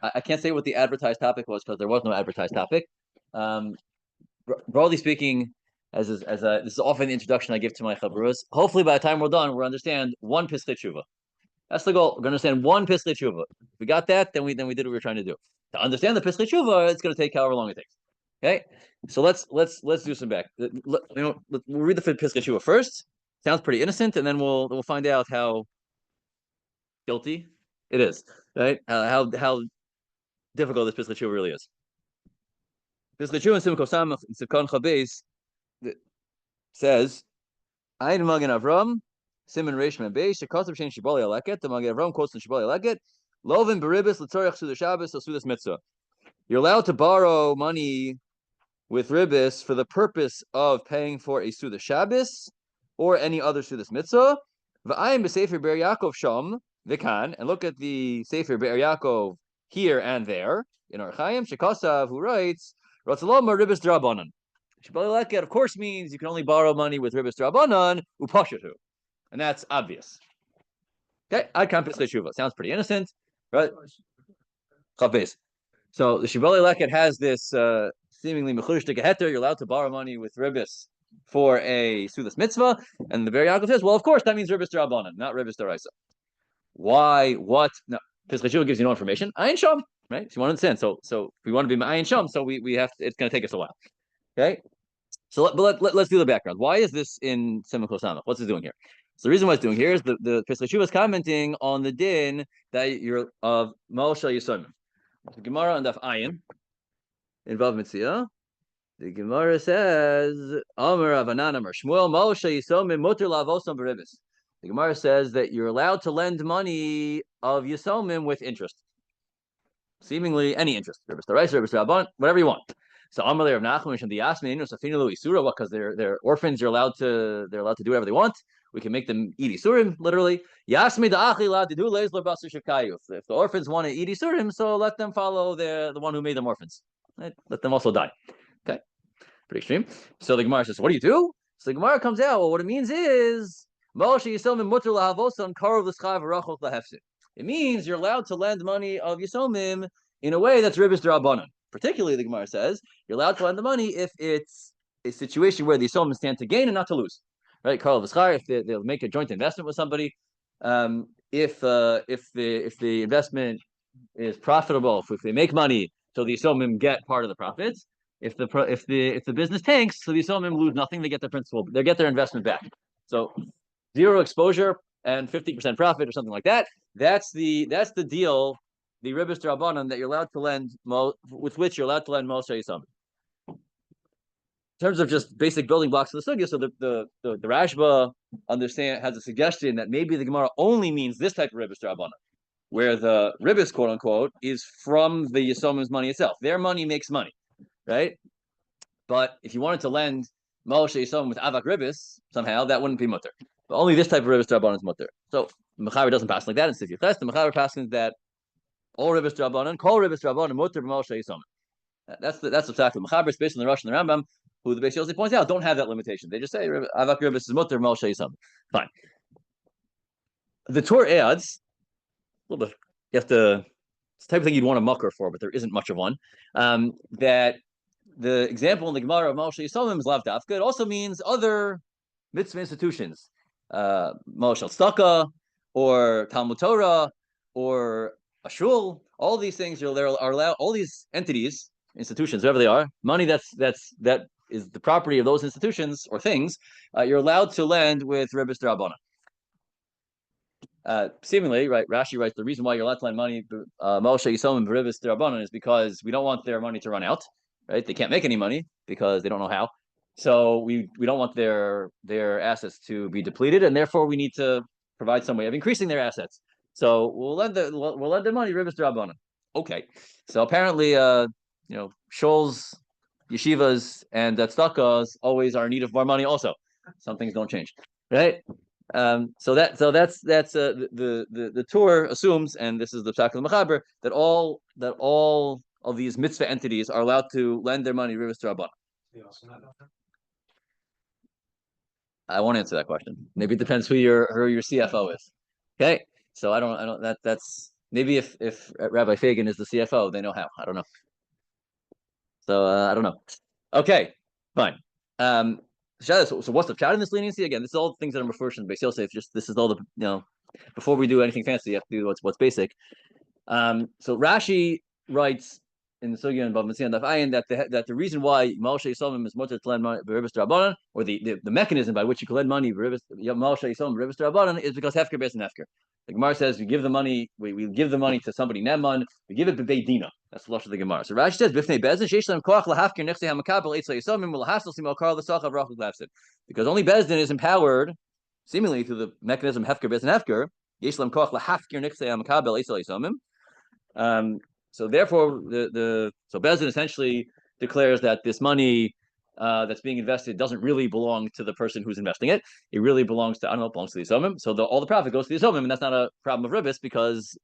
I can't say what the advertised topic was because there was no advertised topic. Um, Broadly speaking, this is often the introduction I give to my chaburas. Hopefully, by the time we're done, we'll understand one Pischei Teshuvah. That's the goal. We're going to understand one Pischei Teshuvah. If we got that, then we did what we were trying to do. To understand the Pischei Teshuvah, it's going to take however long it takes. Okay, so let's do some back. We'll read the Pischei Teshuvah first. Sounds pretty innocent, and then we'll find out how guilty it is. Right? How difficult this Pischei Teshuvah really is. Pischei Teshuvah in Simon Kosamach in Sikon Chabes says, "Ein Magen Avram, Simon Reishman Beish, Shekasav Shein Shibali Aleket." The Magen Avram quotes in Shibali Aleket, "Lovin Beribbis L'Tzorech Seudas Shabbos or Seudas Mitzvah." You're allowed to borrow money with Ribbis for the purpose of paying for a Seudas Shabbos or any other Seudas Mitzvah. V'ayim b'Sefer Ber Yaakov Sham V'kan, and look at the Sefer Ber Yaakov here and there in our Chaim Shekasav, who writes, "Ratzalom Ribbis Drabanan." Shibali Leket, of course, means you can only borrow money with Ribbis Drabanan upashatu, and that's obvious. Okay, I can't Pischei Teshuvah. Sounds pretty innocent, right? Chavbez. So the Shibali Leket has this seemingly mechush to geheter. You're allowed to borrow money with Ribbis for a Seudas Mitzvah, and the Ber Yaakov says, well, of course, that means Ribbis Drabanan, not Ribbis Daraisa. Why? What? No, Pischei Teshuvah gives you no information. Ayin Sham, right? So you want to understand. So if we want to be Ayin Sham, so we have to, it's going to take us a while. Okay. So let's do the background. Why is this in Simon Kosamach? What's it doing here? So the reason why it's doing here is the Pischei Teshuvah is commenting on the din that you're of Moshe Yisomim. The Gemara on Daf Ayin in Vav Mitzia. The Gemara says, Amar Avanan Amar Shmuel Moshe Yisomim Muter Lavosam B'Ribbis. The Gemara says that you're allowed to lend money of Yisomim with interest, seemingly any interest, Ribbis Daraisa, Ribbis Rabban, whatever you want. So Amalei of Nachman and the Yasmin Safina Lu Isura, what? Because they're orphans, they're allowed to do whatever they want. We can make them eat isurim, literally. Yasmi da'achi la didu leizler basu shakayu. If the orphans want to eat isurim, so let them follow the one who made them orphans. Right? Let them also die. Okay, pretty extreme. So the Gemara says, "What do you do?" So the Gemara comes out. Well, what it means is Moshe Yisomim muter lahavosam karov l'schav v'rachok lahefsid. It means you're allowed to lend money of Yisomim in a way that's Ribbis D'Rabbanan. Particularly, the Gemara says, you're allowed to lend the money if it's a situation where the Yisomim stand to gain and not to lose. Right? Karov l'schar, if they'll make a joint investment with somebody, if the investment is profitable, if they make money, so the Yisomim get part of the profits. If the business tanks, so the Yisomim lose nothing, they get their principal, they get their investment back. So zero exposure and 50% profit or something like that. That's the deal, the Ribbis D'Rabbanan, that you're allowed to lend with which you're allowed to lend Moshe Yisomim. In terms of just basic building blocks of the sugya, so the Rashba has a suggestion that maybe the Gemara only means this type of Ribbis D'Rabbanan, where the Ribbis, quote unquote, is from the Yisomim's money itself. Their money makes money, right? But if you wanted to lend Moshe Yisomim with Avak Ribbis, somehow that wouldn't be mutter. But only this type of Ribbis D'Rabbanan is mutter. So the Mechaber doesn't pass like that in Sif Yuches. The Mechaber passes that all Ribbis D'Rabbanan, call Ribbis D'Rabbanan mutter b'Moshe Yisomim. That's the fact. The Mechaber is based on the Rosh and the Rambam, who the Beis Yosef points out don't have that limitation. They just say Avak Ribbis is mutter b'Moshe Yisomim. Fine. The Torah adds a little bit. You have to. It's the type of thing you'd want a mucker for, but there isn't much of one. That the example in the Gemara of Moshe Yisomim is lav dafka. It also means other mitzvah institutions, Moshe Tzedakah, or Talmud Torah, or a shul. All these things are allowed. All these entities, institutions, whatever they are, money that is the property of those institutions or things, you're allowed to lend with Ribbis D'Rabbanan. Seemingly, right? Rashi writes the reason why you're allowed to lend money, Moshe Yisomim Ribbis D'Rabbanan, is because we don't want their money to run out. Right? They can't make any money because they don't know how. So we don't want their assets to be depleted, and therefore we need to provide some way of increasing their assets. So we'll lend their money Ribbis D'Rabbanan. Okay. So apparently, shuls, yeshivas, and tzedakahs always are in need of more money. Also, some things don't change, right? So that's the Torah assumes, and this is the Psak of the Mechaber, that all of these mitzvah entities are allowed to lend their money Ribbis D'Rabbanan. I won't answer that question. Maybe it depends who your CFO is. Okay, so I don't that's Maybe if Rabbi Fagan is the CFO, they know how. I don't know. So I don't know. Okay, fine. So what's the pshat in this leniency? Again, this is all things that are referred in Beis Yosef. Just this is all the before we do anything fancy, you have to do what's basic. So Rashi writes in the Sugya and Bava Metzia and Daf Ayin that the reason why Malshe Yisomim is mutter to lend money Ribbis Drabanan, or the mechanism by which you can lend money Malshe Yisomim Ribbis Drabanan is because hefker based on hefker. The Gemara says we give the money, we give the money to somebody Neman, we give it b'bei dina. That's the lush of the Gemara. So Rashi says b'fnei bezin sheish lem koach lahafker nechsei hamakabel eitzay Yisomim ulahasel simo kar l'sachav rachuk lafsid. Because only Bezdin is empowered, seemingly through the mechanism hefker based on hefker. Yesh lem koach lahafker nechsei hamakabel eitzay Yisomim. So therefore, so Bezdin essentially declares that this money that's being invested doesn't really belong to the person who's investing it. It really belongs to, I don't know, it belongs to the Yisomim. So all the profit goes to the Yisomim, and that's not a problem of Ribbis because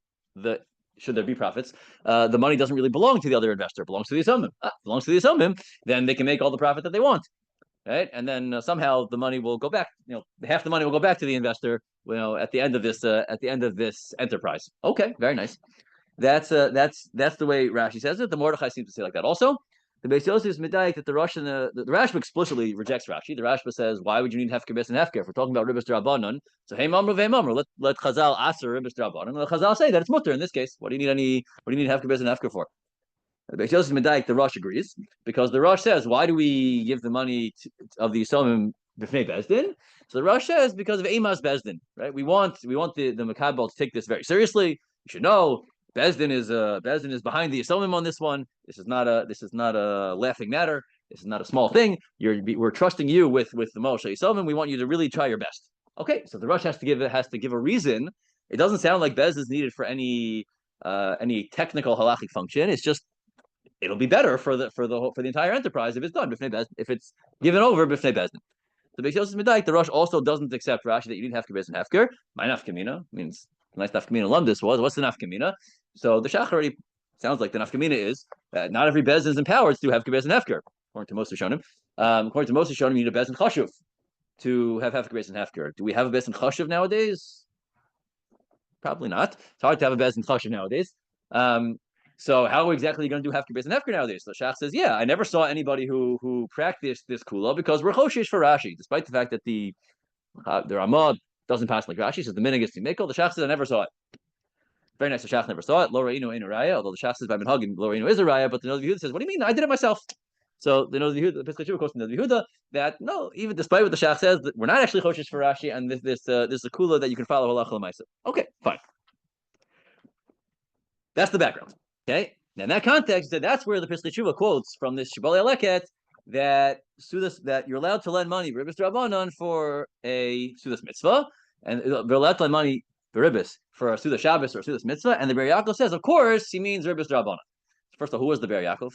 should there be profits, the money doesn't really belong to the other investor. It belongs to the Yisomim. Belongs to the Yisomim, then they can make all the profit that they want. Right, and then somehow the money will go back. Half the money will go back to the investor. At the end of this enterprise. Okay, very nice. That's the way Rashi says it. The Mordechai seems to say like that also. The Beis Yosef is medayik that the Rosh and the Rashba explicitly rejects Rashi. The Rashba says, why would you need hefker bes and hefker? If we're talking about Ribbis Drabanan, so hey mamru ve mamru, let Chazal aser Ribbis Drabanan. Let Chazal say that it's mutter in this case. What do you need hefker bes and hefker for? The Beis Yosef is medayik. The Rosh agrees because the Rosh says, why do we give the money of the Yisomim b'fnei Bezdin? So the Rosh says because of Eimas Bezdin, right? We want the Makabel to take this very seriously. You should know. Bezdin is behind the Yisomim on this one. This is not a laughing matter. This is not a small thing. We're trusting you with the Moshe Yisomim. We want you to really try your best. Okay, so the Rosh has to give a reason. It doesn't sound like Bezdin is needed for any technical halachic function. It's just it'll be better for the entire enterprise if it's done. If it's given over b'fnei Bezdin. The Beis Yosef Medaik, the Rosh also doesn't accept Rashi that you didn't have to and hefker. My nafkamina means nice nafkamina lumdis was. What's the nafkamina? So the Shach already sounds like the nafkamina is that not every Bezdin is empowered to have Kibes and Hefker, according to most Rishonim. According to most Rishonim, you need a Bezdin Chashuv to have Kibes and Hefker. Do we have a Bezdin Chashuv nowadays? Probably not. It's hard to have a Bezdin Chashuv nowadays. So how exactly are you going to do Hefker Bezdin Hefker nowadays? So Shach says, yeah, I never saw anybody who practiced this kula because we're choshish for Rashi, despite the fact that the Ramah doesn't pass like Rashi, says the minig is to Mikkel. The Shach says, I never saw it. Very nice. The Shach never saw it. Lo Reinu ain't a raya. Although the Shach says by Minhagim, Lo Reinu is a raya. But the Noda Yehuda says, what do you mean? I did it myself. So the Noda Yehuda, the Pischei Teshuvah quotes the Noda Yehuda that no, even despite what the Shach says, that we're not actually choshish for Rashi, and this is a kula that you can follow halacha l'maisa. Okay, fine. That's the background. Okay. Now in that context, that's where the Pischei Teshuvah quotes from this Shibbolei Leket that Seudas that you're allowed to lend money Ribbis Drabanan for a Seudas mitzvah, and they're allowed to lend money Ribbis for a Seudas Shabbos or a Seudas mitzvah, and the Ber Yaakov says, of course, he means Ribbis Drabanan. First of all, who was the Ber Yaakov?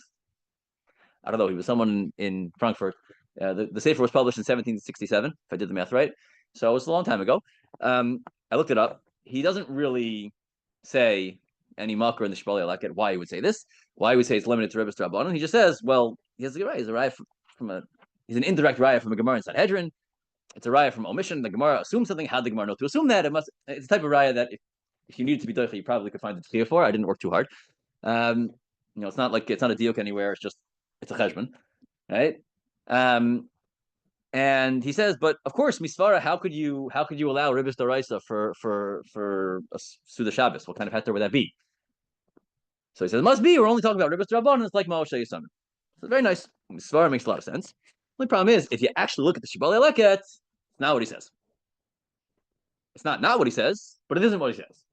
I don't know. He was someone in Frankfurt. The Sefer was published in 1767, if I did the math right. So it was a long time ago. I looked it up. He doesn't really say any makar in the Shibbolei Leket why he would say this. Why he would say it's limited to Ribbis Drabanan. He just says, well, he has a raya. He's an indirect raya from a Gemara in Sanhedrin. It's a raya from omission. The Gemara assumes something. How did the Gemara know to assume that? It's a type of raya that if you needed to be doicha, you probably could find the tzchiyah for. I didn't work too hard. It's not a diuk anywhere. It's a cheshbon, right? And he says, but of course, misvara. How could you allow Ribbis D'Oraisa for a Seudas Shabbos? What kind of heter would that be? So he says, it must be. We're only talking about Ribbis D'Rabbanan. It's like Ma'oshe Yisrael. So very nice. Misvara makes a lot of sense. The only problem is, if you actually look at the Shibbolei Leket, it's not what he says. It's not what he says, but it isn't what he says.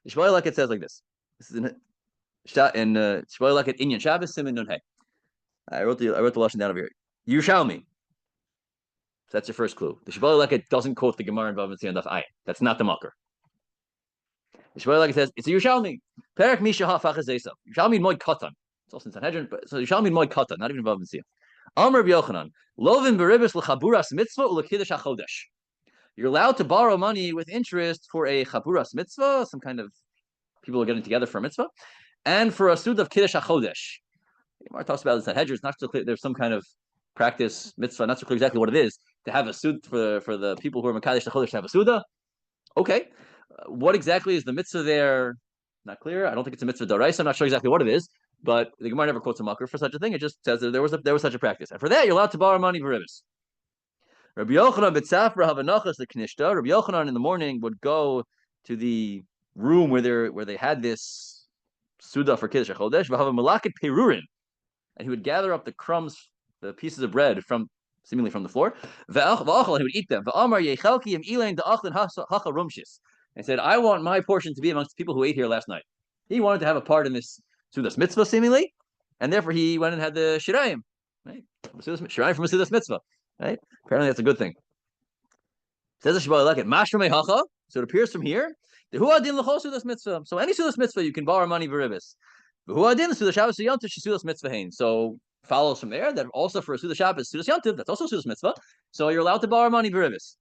The Shibbolei Leket says like this. This is in Shibbolei Leket Inyan Shabbos Siman Nun Hey. I wrote the lashon down over here. Yerushalmi. So that's your first clue. The Shibbolei Leket doesn't quote the Gemara in Bava Metzia and Daf Ayin. That's not the makar. The Shibbolei Leket says it's a Yerushalmi. Perak Misha Hafach Esav. Yerushalmi Moed Katan. It's also in Sanhedrin, but so Yerushalmi Moed Katan, not even Bava Metzia. Amar B'Yochanan, Lovin B'Ribbis l'Chaburas Mitzvah u'Lekiddush HaChodesh. You're allowed to borrow money with interest for a Chaburas Mitzvah, some kind of people are getting together for a mitzvah, and for a Sud of Kiddush HaChodesh. Gemara talks about this in Sanhedrin. It's not so clear. There's some kind of practice mitzvah, not so clear exactly what it is, to have a Sud for the people who are Mekadesh HaChodesh to have a Suda. Okay. What exactly is the mitzvah there not clear. I don't think it's a mitzvah d'oraisa. I'm not sure exactly what it is, but the Gemara never quotes a makar for such a thing. It just says that there was such a practice, and for that you're allowed to borrow money for ribbis. Rabbi Yochanan b'tzafra havanachas the knishta. Rabbi Yochanan in the morning would go to the room where they had this Seudah for Kiddush HaChodesh, v'hava malaket perurin, and he would gather up the crumbs, the pieces of bread seemingly from the floor, and he would eat them. And said, I want my portion to be amongst the people who ate here last night. He wanted to have a part in this Seudas mitzvah, seemingly, and therefore he went and had the shirayim, right? Shirayim from a Seudas mitzvah, right? Apparently that's a good thing. Says the Shabbat like it. So it appears from here. So any Seudas mitzvah you can borrow money for ribbis. So follows from there that also for a Seudas Shabbos, Seudas Yontiv, that's also Seudas mitzvah. So you're allowed to borrow money for ribbis.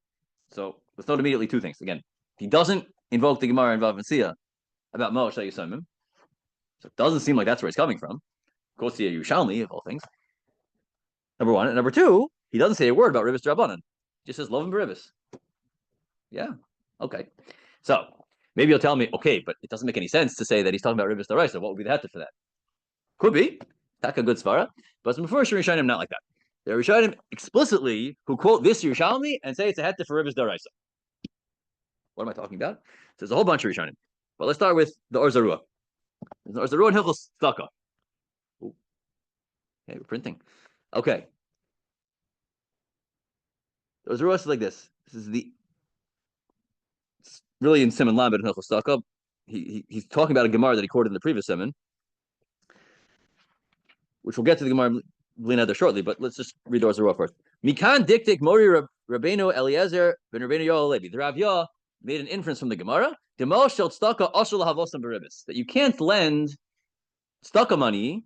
So let's note immediately two things. Again, he doesn't invoke the Gemara in Vav and Siyah about Moshe Yisomim. So it doesn't seem like that's where he's coming from. Of course, the Yerushalmi of all things. Number one. And number two, he doesn't say a word about Ribbis Drabanan. He just says love him Ribbis. Yeah. Okay. So maybe you'll tell me, okay, but it doesn't make any sense to say that he's talking about Ribbis Daraisa. What would be the heter for that? Could be. Taka good svara. But some first Rishonim not like that. There are Rishonim explicitly who quote this Yerushalmi and say it's a heter for Ribbis Daraisa. What am I talking about? So there's a whole bunch of Rishonim. But let's start with the Or Zarua. The Or Zarua and Hilchos Tzedakah. Okay, we're printing. Okay. The Or Zarua is like this. This is it's really in Simon Lamed and Hilchos Tzedakah. He's talking about a Gemara that he quoted in the previous Simon, which we'll get to the Gemara Blineder shortly, but let's just read the Or Zarua first. Mikan diktik mori Rabbeinu Eliezer ben Rabbeinu Yoel Levi. The Rav Yah made an inference from the Gemara that you can't lend tzedakah money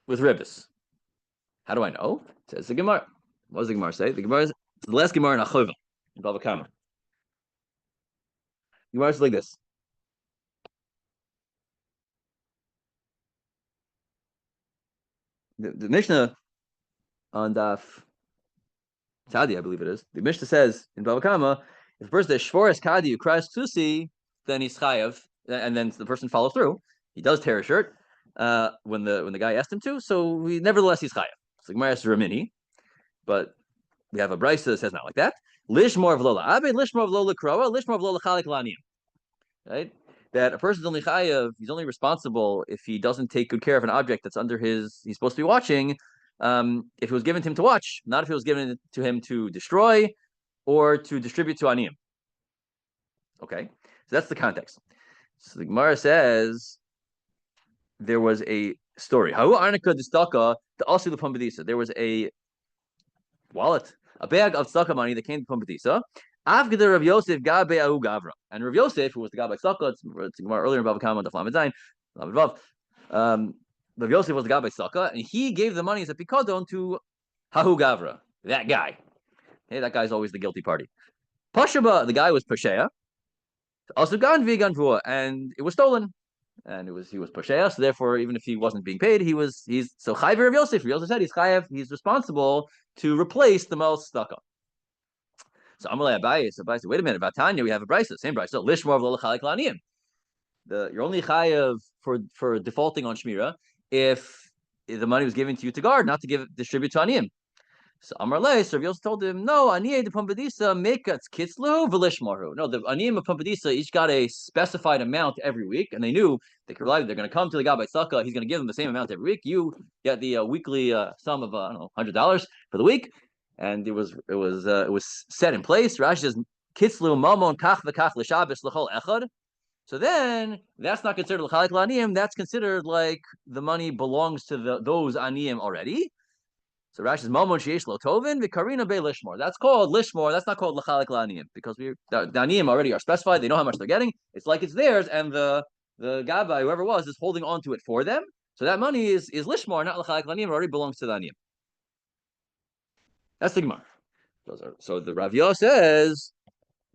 with ribbis. How do I know? It says the Gemara. What does the Gemara say? The Gemara is the last Gemara in Achovah in Bava Kama. The Gemara is like this. The Mishnah on Daf Tadi, I believe it is. The Mishnah says in Bava Kama, if a person is shvoris kadi who cries tusi, then he's chayav, and then the person follows through. He does tear a shirt when the guy asked him to, so nevertheless he's chayav. So Gemara is Ramini, but we have a brisa that says not like that. Lishmor of lola abed, lishmor of lola kroa, lishmor of lola chalik laniyim. Right? That a person's only chayav, he's only responsible if he doesn't take good care of an object that's under he's supposed to be watching. If it was given to him to watch, not if it was given to him to destroy or to distribute to aniyim. Okay, so that's the context. So the Gemara says there was a story. There was a wallet, a bag of tzedakah money that came to Pumbedisa. After Rav Yosef gabe ahu gavra, and Rav Yosef, who was the guy by tzedakah, it's Gemara earlier in Bava Kama, the Lamed Zayin, Rav Yosef was the guy by tzedakah, and he gave the money as a pikadon to Hahu Gavra, that guy. Hey, that guy's always the guilty party. Pashaba, the guy was Pischei, also ganvi ganvua, and it was stolen, and he was Pischei, so therefore, even if he wasn't being paid, he's so Chayiv Rav Yosef. Rav Yosef said he's responsible to replace the most tzedakah. So Amalei Abaye, so Abaye said, wait a minute, about Tanya, we have a brisa, same brisa. So Lishmor of Lola Chalik Laniyim. You're only chayav for defaulting on Shmira if the money was given to you to guard, not to distribute to Aniyim. So Amar Lei, so Rav Yosef told him, no, Aniyeh de Pumbedisa makats kitzlu v'lishmaru. No, the Aniyim of Pumbedisa each got a specified amount every week, and they knew they could rely they're going to come to the guy by tzedakah. He's going to give them the same amount every week. You get the weekly sum of $100 for the week, and it was set in place. Rashi says kitzlu mamon kach v'kach l'shabes l'chol echad. So then that's not considered l'chalik l'aniyim. That's considered like the money belongs to those aniyim already. So Rashi says mamon sheyesh lo tovin v'karina be lishmor. That's called lishmor. That's not called l'chalik l'aniyim because the aniyim already are specified. They know how much they're getting. It's like it's theirs, and the gabbai, whoever was, is holding on to it for them. So that money is lishmor, not l'chalik l'aniyim. It already belongs to the aniyim. That's the Gemara. So the Rav Yosef says,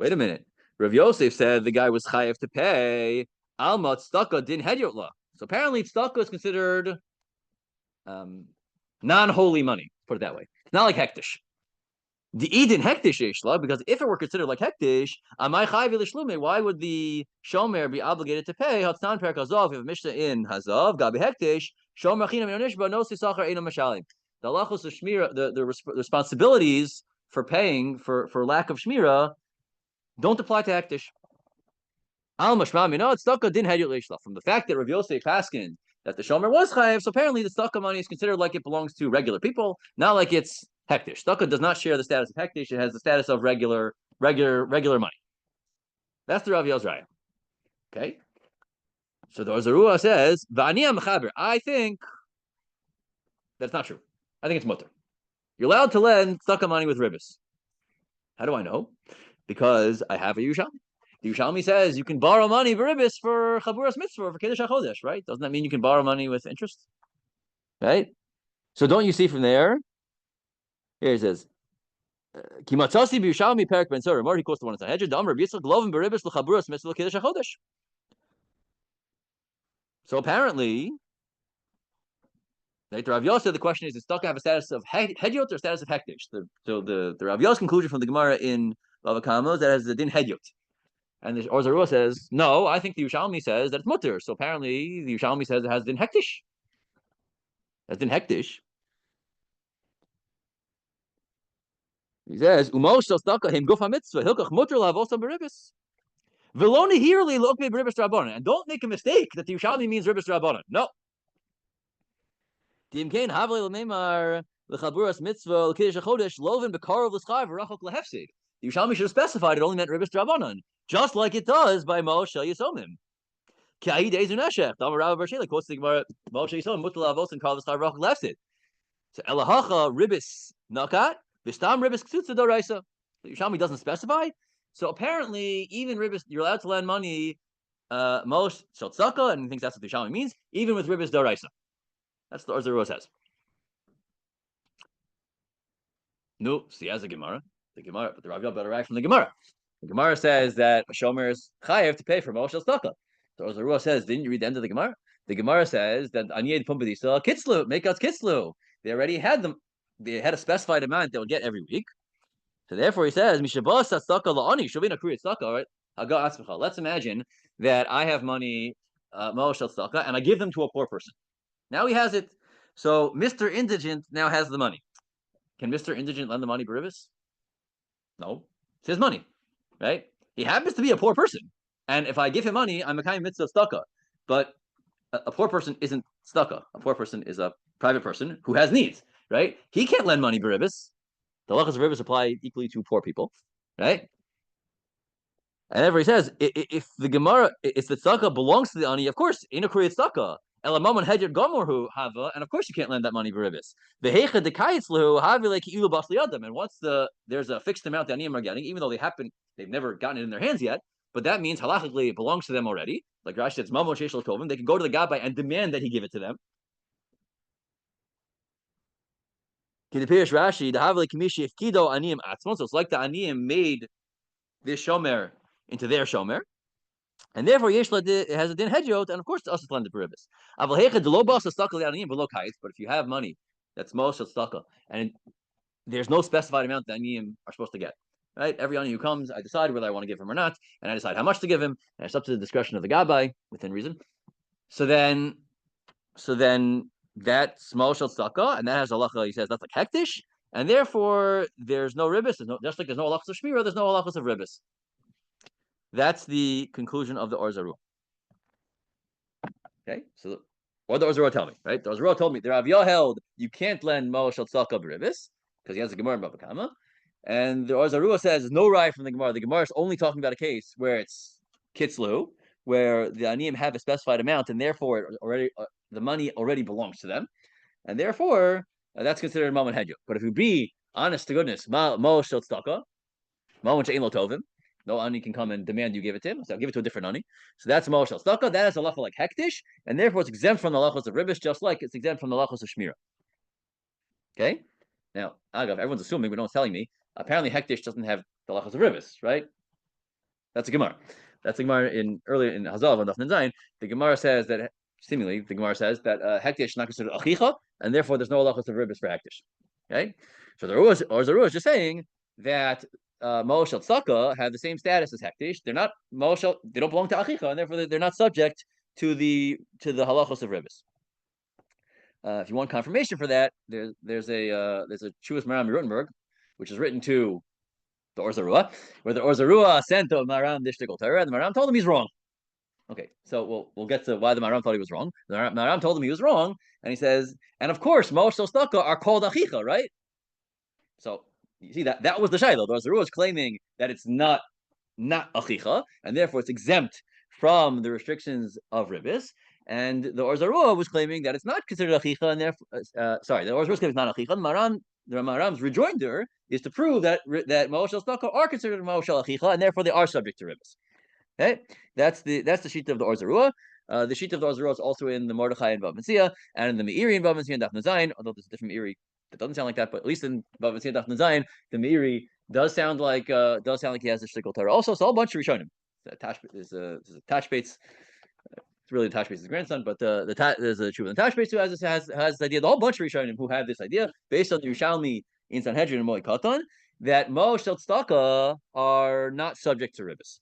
wait a minute. Rav Yosef said the guy was chayav to pay. Alma tzedakah din hedyot la. So apparently tzedakah is considered non-holy money. Put it that way. It's not like hektish. The Eden hektish ishla, because if it were considered like hektish, amai chayv l'shlume, why would the shomer be obligated to pay? Hatznan per kazov, if a mishnah in hazav gabi hektish, shomer chinam yonishba no sisachar einam mashalim. The halachos of shmira, the responsibilities for paying for lack of shmira don't apply to hektish. Al mashma minot tzedakah din hedyot leishla. From the fact that Rav Yosef paskin that the shomer was chayev, so apparently the tzedakah money is considered like it belongs to regular people, not like it's hektish. Tzedakah does not share the status of hektish; it has the status of regular money. That's the Rav Yosef raya. Okay. So the Ozarua says, "V'aniyam mechaber." I think that's not true. I think it's mutter. You're allowed to lend tzedakah money with ribbis. How do I know? Because I have a Yerushalmi. The Yerushalmi says you can borrow money b'ribbis for chaburas mitzvah for kiddush hachodesh, right? Doesn't that mean you can borrow money with interest? Right? So don't you see from there? Here it says, "Kimatzasi b'Yerushalmi perak ben Tzara." More he quotes the one in Sanhedrin. Damar b'Yitzchak lovin b'ribbis l'chaburas mitzvah kiddush hachodesh. So apparently, right, the Rav Yosef, the question is, does tzedakah have a status of hedyot or status of hektish? So the Rav Yosef conclusion from the Gemara in Bava Kama is that it has the din hedyot. And the Ozarua says, no, I think the Yerushalmi says that it's mutter. So apparently the Yerushalmi says it has din hektish. That's din hektish. He says, Umosh tzedakah him gufa mitzvah hilkach mutter lavosam b'ribbis. Veloni hirli lokme b'ribbis rabbanan. And don't make a mistake that the Yerushalmi means ribbis rabbanan. No. Dimkein havle l'meimar l'chaburas mitzvah l'kiddush hachodesh lovin b'karov l'schai v'rachok lehefsid. The Yerushalmi should have specified it only meant ribbis rabbanan, just like it does by Moshe Yisomim. Ka'id ezu neshech. Damar Rav Barshela quotes the Gemara Moshe Yisomim mutter lavos and karov l'schai v'rachok lehefsid. So elahacha ribbis nakat v'stam ribbis k'tzutza doraisa. The Yerushalmi doesn't specify. So apparently, even ribbis, you're allowed to lend money, Moshe Tzedakah, and he thinks that's what the Yerushalmi means, even with ribbis doraisa. That's the Ozarua says. No, see, as a Gemara, but the Rav Yosef better right from the Gemara. The Gemara says that a shomer is chayev to pay for Moshe tzedakah. The Ozarua says, didn't you read the end of the Gemara? The Gemara says that aniyed pumbedisa kitzlu, make us kitzlu. They already had them. They had a specified amount they would get every week. So therefore, he says, mishabas tzedakah laani shavina kriyat tzedakah. Right? Let's imagine that I have money, Moshe tzedakah, and I give them to a poor person. Now he has it. So Mr. Indigent now has the money. Can Mr. Indigent lend the money b'ribbis? No. It's his money, right? He happens to be a poor person. And if I give him money, I'm a kind of mitzvah tzedakah. But a poor person isn't tzedakah. A poor person is a private person who has needs, right? He can't lend money b'ribbis. The halachas of ribbis apply equally to poor people, right? And therefore he says, if the Gemara, if the tzedakah belongs to the ani, of course, in a kriyat tzedakah, and of course you can't lend that money b'ribbis. And once there's a fixed amount the aniyim are getting, even though they've never gotten it in their hands yet, but that means halachically it belongs to them already. Like Rashi says, Mamo Sheish Tovim, they can go to the Gabbai and demand that he give it to them. So it's like the aniyim made this shomer into their shomer. And therefore, it has a din hedyot, and of course, it's also lended b'ribbis. But if you have money that's most tzedakah, and there's no specified amount that aniyim are supposed to get, right? Every ani who comes, I decide whether I want to give him or not, and I decide how much to give him, and it's up to the discretion of the gabbai within reason. So then that's small tzedakah, and that has halacha. He says that's like hektish, and therefore there's no ribbis. Just like there's no halachas of shmira, there's no halachas of ribbis. That's the conclusion of the Ozarua. Okay, so what the Ozarua tell me, right? The Ozarua told me the Rav Yosef held you can't lend Moshe tzedakah b'ribbis because he has a Gemara in Bava Kama, and the Ozarua says no right from the Gemara. The Gemara is only talking about a case where it's kitzlu, where the aniyim have a specified amount, and therefore the money already belongs to them, and therefore that's considered mammon hedyot. But if you be honest to goodness, Moshe tzedakah, mammon she'ein lo tovim. No ani can come and demand you give it to him, so I'll give it to a different ani. So that's Moshe tzedakah. That is a halacha like hektish, and therefore it's exempt from the halachos of ribbis, just like it's exempt from the halachos of shmira. Okay. Now, agav, everyone's assuming, but no one's telling me. Apparently, hektish doesn't have the halachos of ribbis, right? That's a gemara. That's a gemara earlier in Hazav on Daf Zayin. The gemara says that seemingly the gemara says that hektish is not considered achicha, and therefore there's no halachos of ribbis for hektish. Okay. So the Aruch is just saying that Moshel Tzaka have the same status as Hektish. They're not Moshel, they don't belong to Achicha, and therefore they're not subject to the halachos of Ribbis. If you want confirmation for that, there's a Teshuvah Maram Rutenberg, which is written to the Or Zarua, where the Or Zarua sent to Maram Dishtikal Torah, and the Maram told him he's wrong. Okay, so we'll get to why the Maram thought he was wrong. The Maram told him he was wrong, and he says, and of course, Moshel Tzaka are called Achicha, right? So you see that was the Shiloh. The Or Zarua is claiming that it's not Achicha, and therefore it's exempt from the restrictions of Ribbis. And the Or Zarua was claiming that it's not considered Achicha, and therefore, the Or Zarua was claiming it's not Achicha. The Maram's rejoinder is to prove that Moshel Tzaka are considered Moshel Achicha, and therefore they are subject to Ribbis. Okay, that's the sheet of the Or Zarua. The sheet of the Or Zarua is also in the Mordechai and Bava Metzia, and in the Meiri and Bava Metzia and Daf Nazayin, although there's a different Meiri that doesn't sound like that, but at least in Bava Metzia and Daf Nazayin, the Meiri does sound like he has the shtickle Torah. Also, so a bunch of Rishonim. There's a Tashbates. It's really Tashbates' grandson, but there's a Teshuvah and Tashbates who has this idea. The whole bunch of Rishonim who have this idea based on the Yerushalmi in Sanhedrin and Moed Katan that Moshel Tzaka are not subject to Ribbis.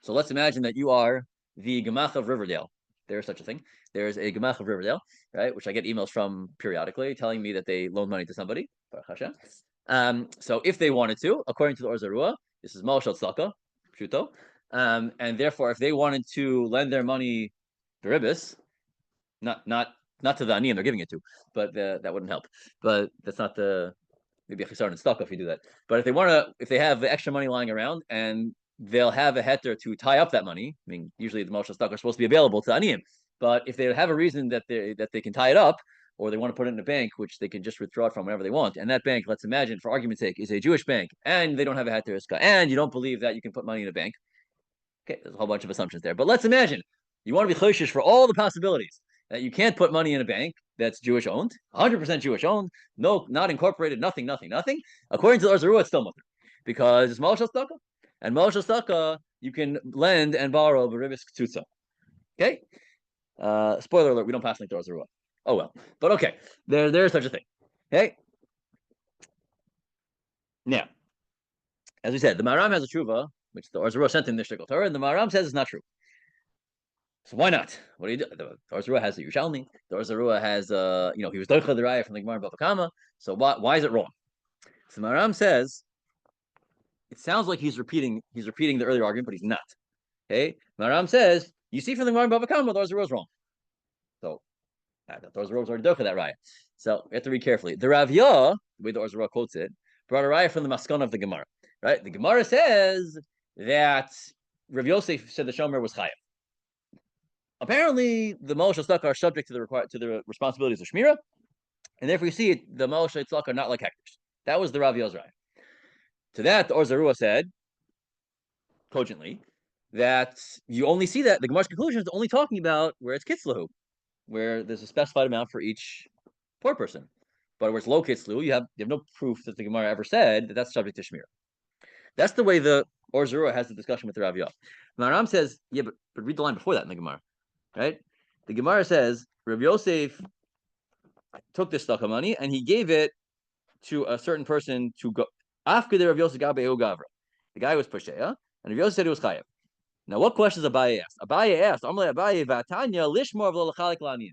So let's imagine that you are the Gemach of Riverdale. There's such a thing. There's a Gemach of Riverdale, right? Which I get emails from periodically telling me that they loan money to somebody. So if they wanted to, according to the Or Zarua, this is Moshel Tzaka, Pshuto, and therefore if they wanted to lend their money to Ribbis, not to the Aniyim they're giving it to, but that wouldn't help. But that's not maybe a Chisar and stock if you do that. But if they have the extra money lying around and they'll have a heter to tie up that money. I mean, usually the Moshel stock are supposed to be available to Aniyim, but if they have a reason that they can tie it up, or they want to put it in a bank, which they can just withdraw it from whenever they want, and that bank, let's imagine, for argument's sake, is a Jewish bank, and they don't have a heter iska, and you don't believe that you can put money in a bank. Okay, there's a whole bunch of assumptions there, but let's imagine you want to be choshish for all the possibilities that you can't put money in a bank that's Jewish owned, 100% Jewish owned, no, not incorporated, nothing. According to the Or Zarua, it's still mutter because it's Moshel Tzaka. And Moshel Tzaka, you can lend and borrow Ribbis Ktsutza. Okay? Spoiler alert, we don't pass like the Or Zarua. Oh well. But okay, there's such a thing. Okay? Now, as we said, the Maram has a Teshuvah, which the Or Zarua sent in the Shtickle Torah, and the Maram says it's not true. So why not? What do you do? The Or Zarua has the Yerushalmi. The Or Zarua has, he was Doicha the Raya from the Gemara Bava Kama. So why is it wrong? So the Maram says, it sounds like he's repeating the earlier argument, but he's not. Okay, Maram says you see from the Gemara Bava Kama, the Or Zarua is wrong. So the Or Zarua was already docha that raya. So we have to read carefully. The Aviyam, the way the Or Zarua quotes it, brought a raya from the Maskana of the Gemara. Right, the Gemara says that Rav Yosef said the Shomer was Chaim. Apparently, the Moshel Tzaka are subject to the responsibilities of Shmira, and therefore you see it, the Moshel Tzaka are not like Hektish. That was the Rav Yosef raya. To that, the Or Zarua said cogently that you only see that the Gemara's conclusion is only talking about where it's kitzlahu, where there's a specified amount for each poor person. But where it's low kitzlahu, you have no proof that the Gemara ever said that that's subject to Shmira. That's the way the Or Zarua has the discussion with the Aviyam. Maram says, yeah, but read the line before that in the Gemara, right? The Gemara says Rav Yosef took this stock of money and he gave it to a certain person to go. After the Rav Yosef Gabeu Gavra, the guy was Pischei, and Rav Yosef said he was Chaim. Now, what questions Abaye asked? Abaye asked, "Amalei Abaye v'atanya lishmor v'lo la'aniyim."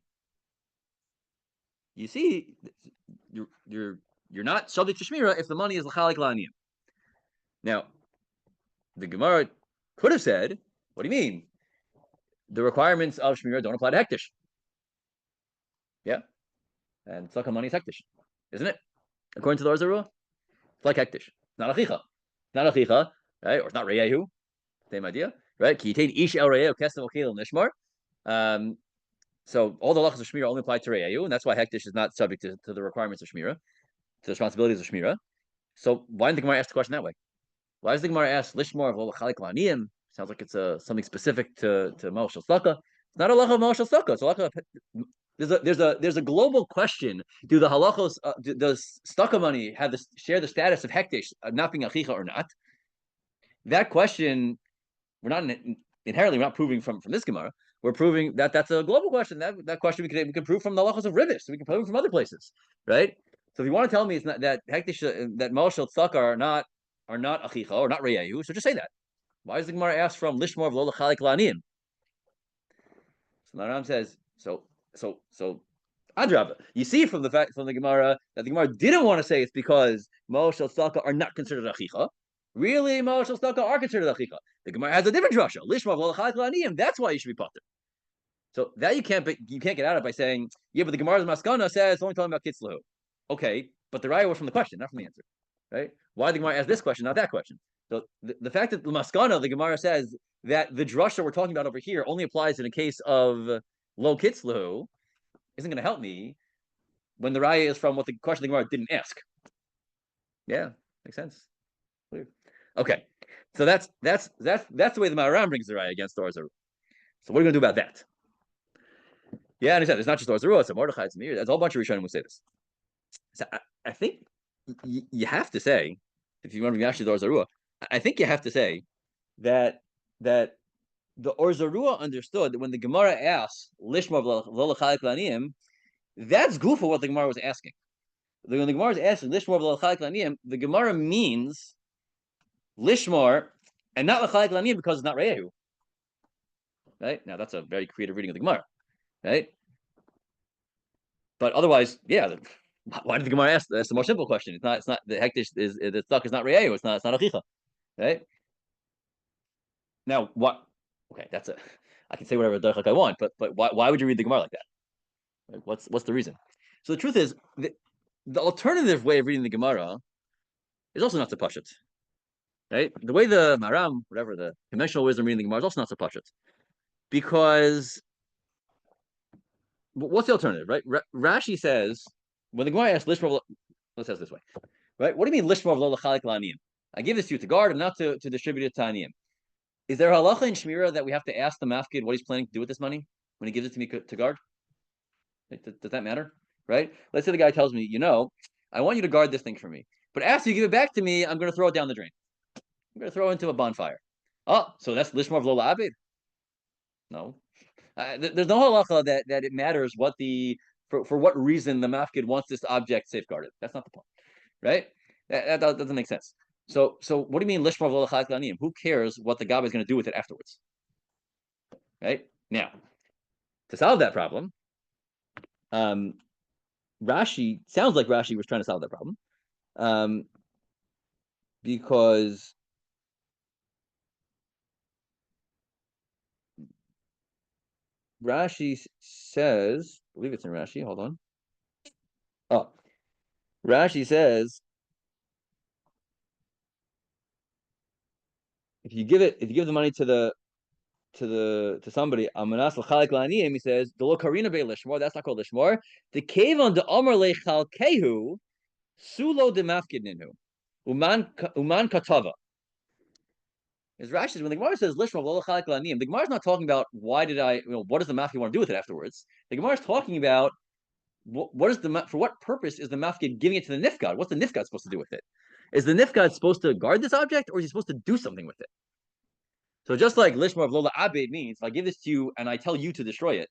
You see, you're not subject to shmira if the money is l'chalik la'aniyim. Now, the Gemara could have said, "What do you mean? The requirements of shmira don't apply to hektish." Yeah, and tzaka money is hektish, isn't it? According to the Or Zarua, it's like hektish, not achicha, right? Or it's not reyehu. Same idea, right? Ki yitain ish el reyehu kesem ochil nishmar. So all the lachas of shmira only apply to reyehu, and that's why hektish is not subject to the requirements of shmira, to the responsibilities of shmira. So why didn't the Gemara ask the question that way? Why does the Gemara ask lishmar of chalik la'aniyim? Sounds like it's something specific to Moshel Tzaka. It's not a lacha of Moshel Tzaka. It's a lacha. There's a global question. Do the halachos does tzaka money share the status of hektish not being achicha or not? That question we're not proving from this Gemara. We're proving that that's a global question. That question we can prove from the halachos of Ribbis. We can prove from other places, right? So if you want to tell me it's not that that Moshel Tzaka are not Achicha or not Reyahu, so just say that. Why does the Gemara ask from Lishmor of Lola Chalik Laniyim? So the Ram says, so Adrabah. You see from the fact from the Gemara that the Gemara didn't want to say it's because Moshel Tzaka are not considered Achicha. Really, Moshel Tzaka are considered Achicha. The Gemara has a different drasha. Lishmor of Lola Chalik Laniyim. That's why you should be potter. So that you can't get out of by saying, yeah, but the Gemara's Maskana says it's only talking about Kitzlahu. Okay, but the raya was from the question, not from the answer, right? Why the Gemara asked this question, not that question? So the fact that the Maskana, the Gemara says that the drasha we're talking about over here only applies in a case of Lo Kitzlahu isn't going to help me when the raya is from what the question the Gemara didn't ask. Yeah, makes sense. Clear. Okay, so that's the way the Maharam brings the raya against the Orach. So what are you going to do about that? Yeah, and he said it's not just Orach, it's a Mordechai, it's Mir. That's a whole bunch of Rishonim who say this. So I think you have to say, if you want to be actually the Orach, I think you have to say that the Orach understood that when the Gemara asks Lishma Lola Chalik Laniyim, that's goof of what the Gemara was asking. When the Gemara is asking Lishmor Lola Chalik Laniyim, the Gemara means Lishmor and not Lachalik Laniyim because it's not Reyehu. Right? Now that's a very creative reading of the Gemara. Right? But otherwise, yeah. Why did the Gemara ask? That's the more simple question. It's not the hektish is the stuck is not reyayu. It's not achicha, right? Now what? Okay, I can say whatever like I want, but why would you read the Gemara like that? Right? What's the reason? So the truth is the alternative way of reading the Gemara is also not so pashut, right? The way the Maram, whatever the conventional wisdom reading the Gemara is also not so pashut, because what's the alternative, right? Rashi says when the Gemara asks Lishma, let's ask this way, right? What do you mean Lishma of Lo L'Chalik La'aniyim? I give this to you to guard and not to distribute it to Aniyim. Is there a halacha in Shmira that we have to ask the mafkid what he's planning to do with this money when he gives it to me to guard? Does that matter, right? Let's say the guy tells me, I want you to guard this thing for me, but after you give it back to me, I'm going to throw it down the drain. I'm going to throw it into a bonfire. Oh, so that's Lishma of Lo L'Abed? No. There's no halacha that it matters what for what reason the mafkid wants this object safeguarded. That's not the point, right? That doesn't make sense. So what do you mean lishma v'lo l'chalik l'aniyim? Who cares what the gabbai is going to do with it afterwards? Right now, to solve that problem, Rashi sounds like Rashi was trying to solve that problem, because Rashi says, I believe it's in Rashi. Hold on. Oh, Rashi says, if you give the money to somebody, amanas l'chalik la'aniyim, he says, the lo karina be lishmor. That's not called lishmor. The kevon de omer lechalkehu sulo de mafkid ninu uman katava. As Rashi says, when the Gemara says lishmor lo l'chalik la'aniyim, the Gemara is not talking about what does the mafkid want to do with it afterwards. The Gemara is talking about for what purpose is the mafkid giving it to the nifgad? What's the nifgad supposed to do with it? Is the nifgad supposed to guard this object, or is he supposed to do something with it? So just like lishmar of lola abed means, if I give this to you and I tell you to destroy it,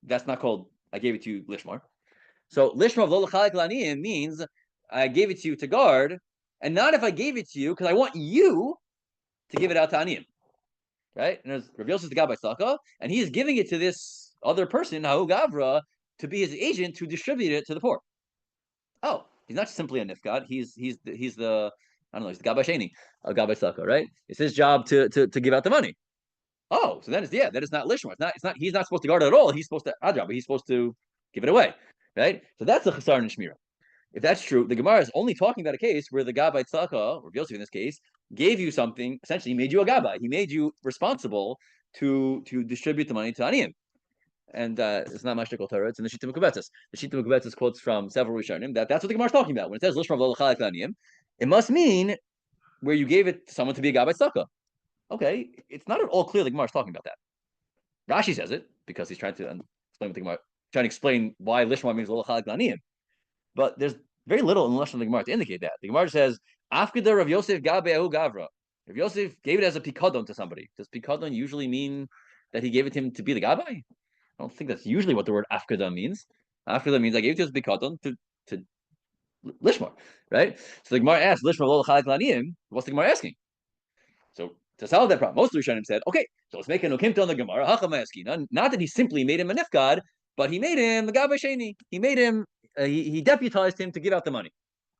that's not called I gave it to you lishmar. So lishmar of lola chalik laniyim means I gave it to you to guard, and not if I gave it to you because I want you to give it out to aniyim, right? And there's Rav Yosef the Gabbai Tzaka, and he is giving it to this other person, Hahu Gavra, to be his agent to distribute it to the poor. Oh, he's not simply a nifgad. He's the I don't know. He's the Gabbai Sheni, a Gabbai Tzaka, right? It's his job to give out the money. Oh, so that is not lishmar. It's not. He's not supposed to guard it at all. He's supposed to but he's supposed to give it away, right? So that's a chasar and shmira. If that's true, the Gemara is only talking about a case where the Gabbai Tzaka, or Yosef in this case, gave you something. Essentially, he made you a Gabbai. He made you responsible to distribute the money to aniyim. And it's not Mashtikal Torah, it's in the Shita Mekubetzes. The Shita Mekubetzes quotes from several Rishonim that's what the Gemara is talking about. When it says Lishmar V'lo L'Chalik La'aniyim, it must mean where you gave it to someone to be a Gabbai Tzaka. Okay, it's not at all clear the Gemara is talking about that. Rashi says it because he's trying to explain what the Gemara, trying to explain why Lishmar means V'lo L'Chalik La'aniyim. But there's very little in the Lashon of the Gemara to indicate that. The Gemara says, Afkida Rav Yosef Gabbai Ahu Gavra. Rav Yosef gave it as a pikadon to somebody. Does pikadon usually mean that he gave it to him to be the Gabbai? I don't think that's usually what the word afkada means. Afkada means I gave it to his bikaton to lishmar, right? So the Gemara asks lishmar lo l'chalek laniyim. What's the Gemara asking? So to solve that problem, most of the Rishonim said, okay, so let's make a nukimta on the Gemara. Not that he simply made him a nefgad, but he made him the gabay sheni. He made him. He deputized him to give out the money.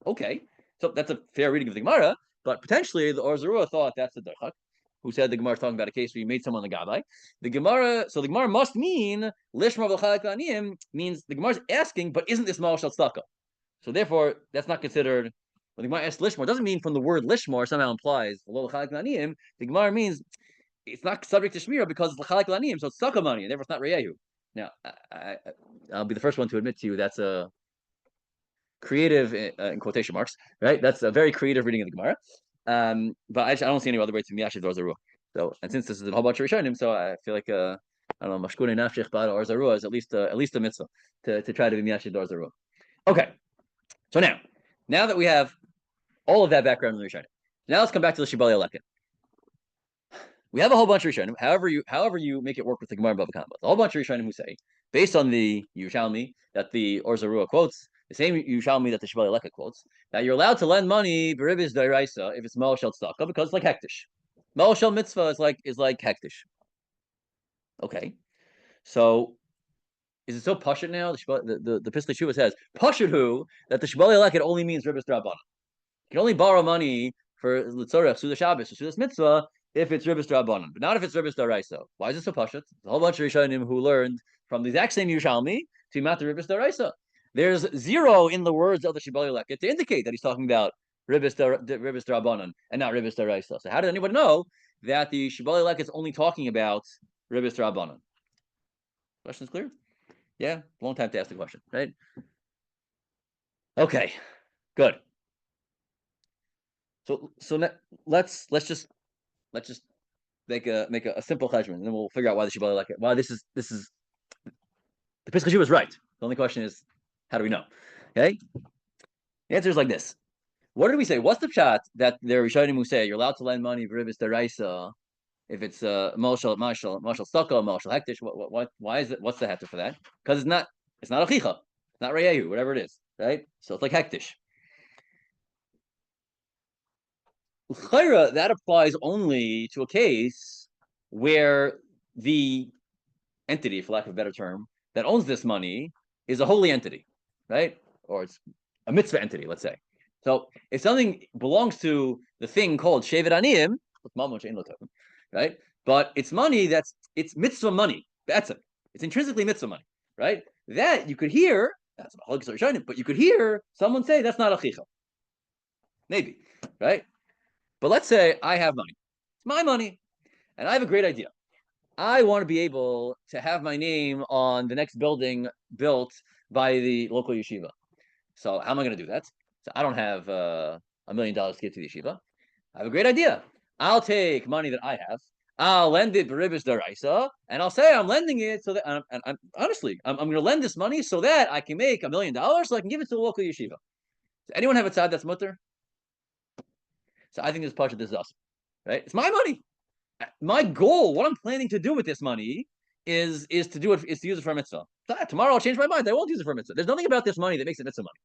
Okay, so that's a fair reading of the Gemara, but potentially the Or thought that's the Derchak, who said the Gemara is talking about a case where you made someone the Gabbai. The Gemara must mean Lishma v'chalek la'aniyim means the Gemara is asking, but isn't this Mal Shal Tzedakah? So therefore, that's not considered. When the Gemara asks Lishmar, doesn't mean from the word Lishmar somehow implies lo l'chalek la'aniyim. The Gemara means it's not subject to Shmira because it's l'chalek la'aniyim, so it's tzedakah money, and therefore it's not reyahu. Now, I'll be the first one to admit to you that's a creative in quotation marks, right? That's a very creative reading of the Gemara. But I don't see any other way to miyashiv or zarua. So, and since this is a whole bunch of Rishonim, so I feel like I don't know, mashkune nafshich ba'al or zarua is at least a mitzvah to try to be miyashiv or zarua. Okay, so now that we have all of that background in the Rishonim, now let's come back to the Shibali Aleket. We have a whole bunch of Rishonim. However you make it work with the Gemara above the Kamba, a whole bunch of Rishonim who say, based on the Yerushalmi that the Or Zarua quotes, the same Yerushalmi that the Shibali Aleket quotes, that you're allowed to lend money Ribbis Dairaisa if it's Mel Shel Tzedakah because it's like hektish. Mel Shel Mitzvah is like hektish. Okay, so is it so pashut now? The Pischei Teshuvah says pashut who that the Shibali Aleket only means Ribbis Drabana. You can only borrow money for L'tzorech Seudas Shabbos or Seudas Mitzvah if it's Ribbis Drabanan, but not if it's Ribbis Daraisa. Why is it so pashut? A whole bunch of Rishonim who learned from the exact same Yerushalmi to mat the Ribbis Daraisa. There's zero in the words of the Shibali Leket to indicate that he's talking about Ribbis Drabanan and not Ribbis Daraisa. So how did anybody know that the Shibali Leket is only talking about Ribbis Drabanan? Question is clear? Yeah, long time to ask the question, right? Okay, good. So let's just make a simple cheshbon, and then we'll figure out why the Shibali like it. Why this is the Pischei Teshuvah was right. The only question is, how do we know? Okay, the answer is like this. What did we say? What's the pshat that there are Rishonim who say you're allowed to lend money for Ribbis Daraisa if it's Moshel Staka, Moshel Hektish? What? Why is it? What's the heter for that? Because it's not Achicha, not Reyehu, whatever it is, right? So it's like Hektish. That applies only to a case where the entity, for lack of a better term, that owns this money is a holy entity, right? Or it's a mitzvah entity, let's say. So if something belongs to the thing called Shevet Aniyim, right? But it's money it's mitzvah money. That's it. It's intrinsically mitzvah money, right? That you could hear, that's but you could hear someone say that's not achicha. Maybe, right? But let's say I have money. It's my money. And I have a great idea. I want to be able to have my name on the next building built by the local yeshiva. So how am I going to do that? So I don't have $1 million to give to the yeshiva. I have a great idea. I'll take money that I have. I'll lend it Ribbis Daraisa, and I'll say I'm lending it so that I'm honestly I'm going to lend this money so that I can make $1 million so I can give it to the local yeshiva. Does anyone have a tzad that's mutter? So I think this part of this is awesome, right? It's my money. My goal, what I'm planning to do with this money, is to use it for a mitzvah. Tomorrow I'll change my mind. I won't use it for a mitzvah. There's nothing about this money that makes it mitzvah money,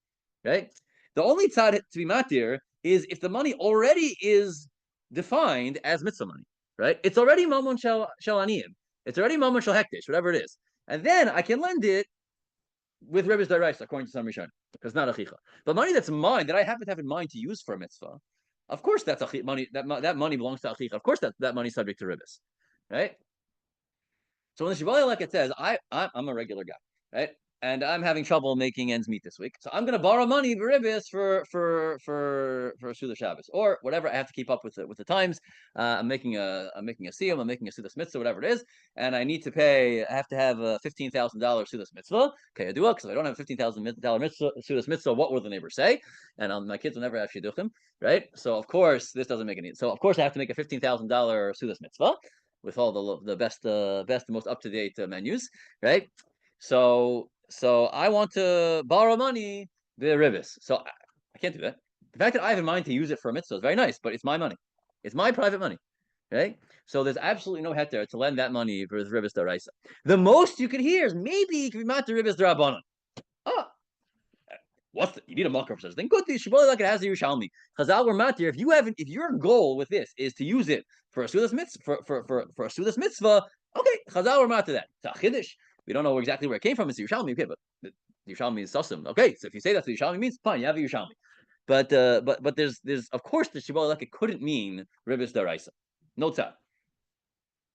right? The only tzad to be matir is if the money already is defined as mitzvah money, right? It's already mamon shel aniyim. It's already mamon shel hektish, whatever it is, and then I can lend it with Ribbis Daraisa, according to some Rishonim, because it's not achicha. But money that's mine, that I happen to have in mind to use for a mitzvah, of course that's money. That money belongs to achicha. Of course that money is subject to ribbis, right? So when the Shibali like it says, I'm a regular guy, right? And I'm having trouble making ends meet this week, so I'm going to borrow money ribbis for Seudas Shabbos or whatever. I have to keep up with the times. I'm making a siyum. I'm making a Seudas mitzvah, whatever it is, and I need to pay. I have to have a $15,000 Seudas mitzvah. Okay, I do it because if I don't have a $15,000 Seudas mitzvah, what will the neighbors say? And my kids will never have shidduchim, right? So of course this doesn't make any. So of course I have to make a $15,000 Seudas mitzvah with all the best, most up to date menus, right? So I want to borrow money, the ribbis. So I can't do that. The fact that I have in mind to use it for a mitzvah is very nice, but it's my money. It's my private money, right? So there's absolutely no heter to lend that money for the ribbis daraisa. The most you could hear is maybe you could be mat the ribbis darabanan. Oh, You need a makar for such a thing? Good, Shibboleh like it has the Yerushalmi. Chazal were matir. If your goal with this is to use it for a Seudas mitzvah, for a Seudas mitzvah, okay, Chazal were matir that. It's a chiddush. We don't know exactly where it came from. It's the Yerushalmi, okay, but the Yerushalmi is sussum. Okay, so if you say that's the Yerushalmi means, fine, you have a Yerushalmi. But there's of course the Shibboleh like it couldn't mean Ribbis daraisa. No tzad.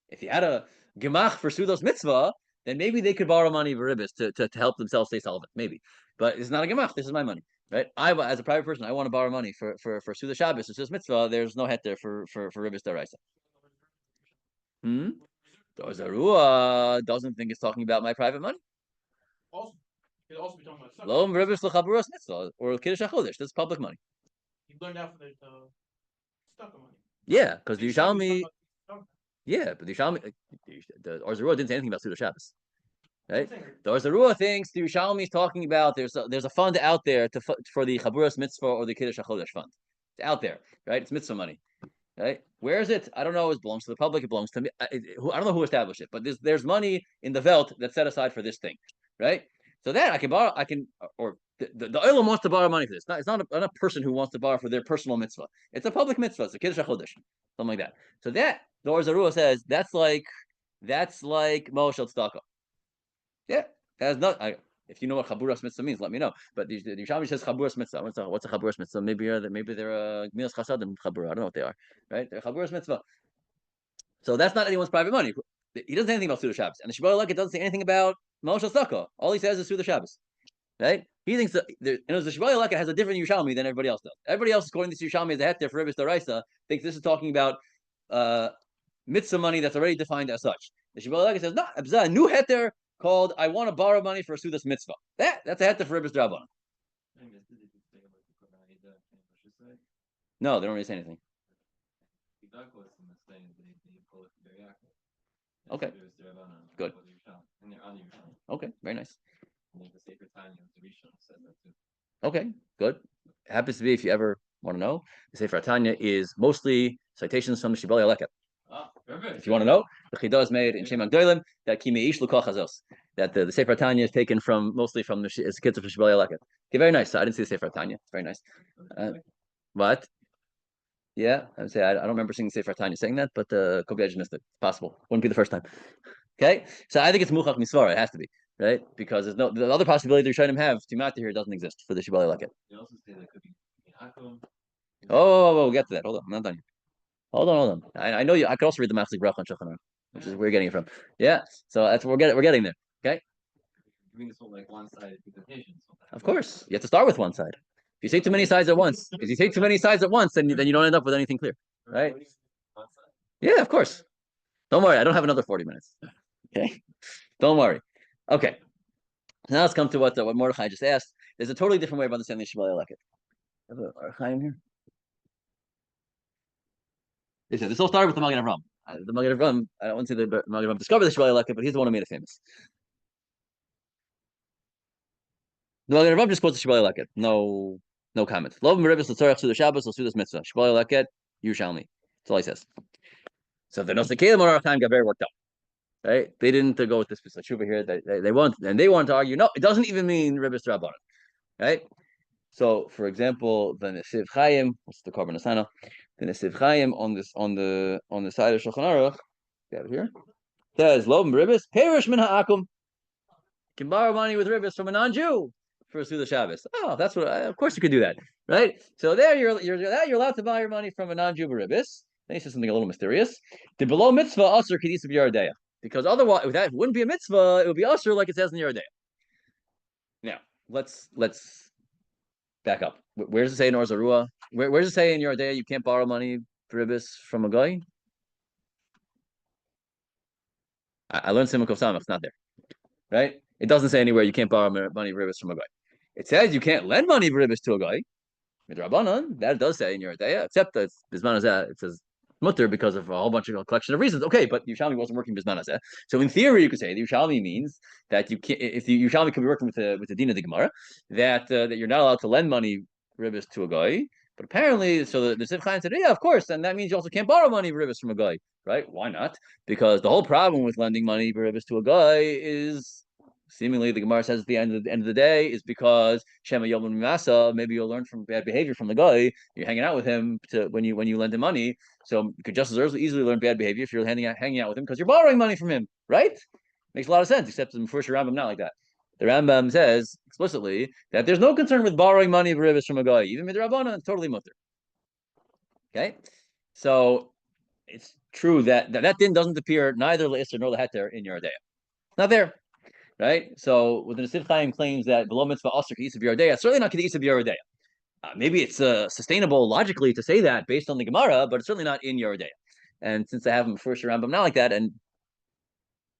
If you had a gemach for Seudas mitzvah, then maybe they could borrow money for Ribbis to help themselves stay solvent, maybe. But it's not a gemach. This is my money, right? As a private person, I want to borrow money for Seudas Shabbos or Seudas mitzvah. There's no het there for Ribbis daraisa. Zarua doesn't think it's talking about my private money. Also, it also be talking about Lo Ribbis l'chaburas mitzvah or kiddush hachodesh. This is public money. You learned that from the stucco money. Yeah, because the Yerushalmi. Yeah, but the Yerushalmi, the Zarua didn't say anything about Seudas Shabbos. Right, the Zarua thinks the Yerushalmi is talking about there's a fund out there for the Chaburas Mitzvah or the Kiddush HaChodesh fund. It's out there, right? It's mitzvah money, right? Where is it? I don't know. It belongs to the public. It belongs to me. I don't know who established it, but there's money in the Welt that's set aside for this thing, right? So that I can borrow. Or the Olam wants to borrow money for this. It's not a person who wants to borrow for their personal mitzvah. It's a public mitzvah. It's a Kiddush HaChodesh, something like that. So that the Zarua says that's like Moshel Tzedakah. Yeah, that's not. If you know what chaburas mitzvah means, let me know. But the Yerushalmi says chaburas mitzvah. What's a chaburas mitzvah? Maybe they're a gmilas chasadim chabura. I don't know what they are. Right? They're chaburas mitzvah. So that's not anyone's private money. He doesn't say anything about Seudas Shabbos, and the Shibboleh like it doesn't say anything about Moshe Sukkah. All he says is Seudas Shabbos. Right? He thinks that the Shibboleh like has a different Yerushalmi than everybody else does. Everybody else, according to Yerushalmi, as a heter for Ribbis daraisa, thinks this is talking about mitzvah money that's already defined as such. The Shibboleh like says, no, a new heter called I want to borrow money for a Seudas mitzvah. That's a heter for Ribbis Draban. No, they don't really say anything. Okay. Good. Okay, very nice. Okay, good. It happens to be, if you ever want to know, the Sefer Tanya is mostly citations from the Shibboleh Leket. If you want to know, the Chidah is made in Shem Agdolim that Kimei Ish Lukach Hazos. That the Sefer Tanya is taken mostly from the kids of Shibboleh Leket. Okay, very nice. So I didn't see the Sefer Tanya. It's very nice. What? Yeah, I would say I don't remember seeing Sefer Tanya saying that, but could be I just missed it. It's possible. Wouldn't be the first time. Okay, so I think it's Muchach Misvara. It has to be, right? Because there's the other possibility the Rishonim have Timata here doesn't exist for the Shibboleh Leket. They also say that could be Hakum. Oh, we'll get to that. Hold on, I'm not done yet. Hold on. I know you. I could also read the Machzik Bracha on Shulchan Aruch, which is where you're getting it from. Yeah, so that's what we're getting there. Okay. Doing this whole like one-sided presentation. Of course, you have to start with one side. If you say too many sides at once, then you don't end up with anything clear, right? Yeah, of course. Don't worry, I don't have another 40 minutes. Okay, don't worry. Okay, now let's come to what Mordechai just asked. There's a totally different way of understanding Shibboleh Leket. Have a Chaim here. This all started with the Magen Avram. The Magen Avram, I don't want to say the Magen Avram discovered the Shibboleh Leket, but he's the one who made it famous. The Magen Avram just quotes the Shibboleh Leket. No comment. Lov Ribbis l'tzorach Seudas Shabbos l'Seudas mitzvah. Shibboleh Leket, Yerushalmi. That's all he says. So the Nosekalim Orach Chaim got very worked up. Right? They didn't go with this Teshuvah here. They want to argue. No, it doesn't even mean Ribbis Rabbanan. Right? So, for example, the Nesiv Chaim, what's the Korban Asana? The Nesiv Chaim on the side of Shulchan Aruch, got it here. Says Lo Ribbis Perish Min Ha'akum. Can borrow money with Ribbis from a non-Jew for a Seudas Shabbos. Oh, that's what. Of course, you could do that, right? So there, you're allowed to buy your money from a non-Jew Ribbis. Then he says something a little mysterious. The below mitzvah asur kedis of Yoreh Deah. Because otherwise, if that wouldn't be a mitzvah, it would be usher like it says in Yoreh Deah. Now, let's back up. Where does it say in Zarua? Where does it say in Yoreh Deah you can't borrow money for Ribbis from a guy? I learned Simon Kov Samach. It's not there, right? It doesn't say anywhere you can't borrow money for Ribbis from a guy. It says you can't lend money for Ribbis to a guy. Midrabanan, that does say in Yoreh Deah, except that Bisman Hazeh, it says mutter because of a whole bunch of a collection of reasons. Okay, but Yerushalmi wasn't working Bisman Hazeh. So in theory, you could say the Yerushalmi means that you can't, if the Yerushalmi could be working with the Din of the Gemara, that you're not allowed to lend money Ribbis to a guy. But apparently, so the Siv Chaim said, yeah, of course, and that means you also can't borrow money Ribbis from a guy, right? Why not? Because the whole problem with lending money Ribbis to a guy is seemingly the Gemara says at the end of the day is because Shema Yom Masa, maybe you'll learn from bad behavior from the guy. You're hanging out with him when you lend him money. So you could just as easily learn bad behavior if you're hanging out with him because you're borrowing money from him, right? Makes a lot of sense, except in the first Rambam not like that. The Rambam says explicitly that there's no concern with borrowing money of Ribbis from a guy, even midrabana, it's totally mutter. Okay, so it's true that din doesn't appear neither le'isr nor leheter in Yoreh. Not there, right? So when the Nesiv Chaim claims that below mitzvah asr k'isa b'Yoreh, it's certainly not k'isa b'Yoreh. Maybe it's sustainable logically to say that based on the Gemara, but it's certainly not in Yoreh. And since I have them first Rambam not like that, and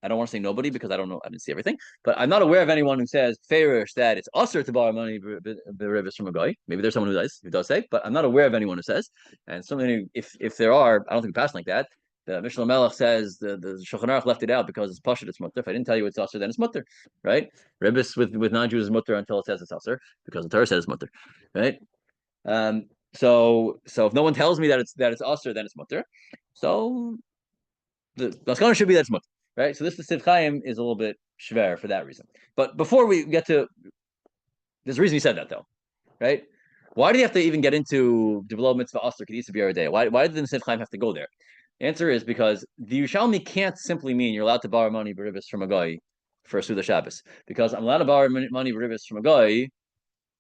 I don't want to say nobody because I don't know, I didn't see everything, but I'm not aware of anyone who says fairish that it's usher to borrow money Ribbis from a guy. Maybe there's someone who does say, but I'm not aware of anyone who says. And certainly, if there are, I don't think we pass like that. The Mishnah Melech says the Shulchan Aruch left it out because it's pashut, it's mutter. If I didn't tell you it's usher, then it's mutter, right? Ribbis with non-Jews is mutter until it says it's usher because the Torah says it's mutter, right? So if no one tells me that it's usher, then it's mutter. So the Maskana should be that it's mutter. Right, so this Nesiv Chaim is a little bit shver for that reason. But before we get to, there's a reason he said that though, right? Why do you have to even get into develop mitzvah aser kedisa b'Yoreh? Why did the Nesiv Chaim have to go there? The answer is because the Yerushalmi can't simply mean you're allowed to borrow money b'Ribbis from a guy for a Seudas Shabbos, because I'm allowed to borrow money b'Ribbis from a guy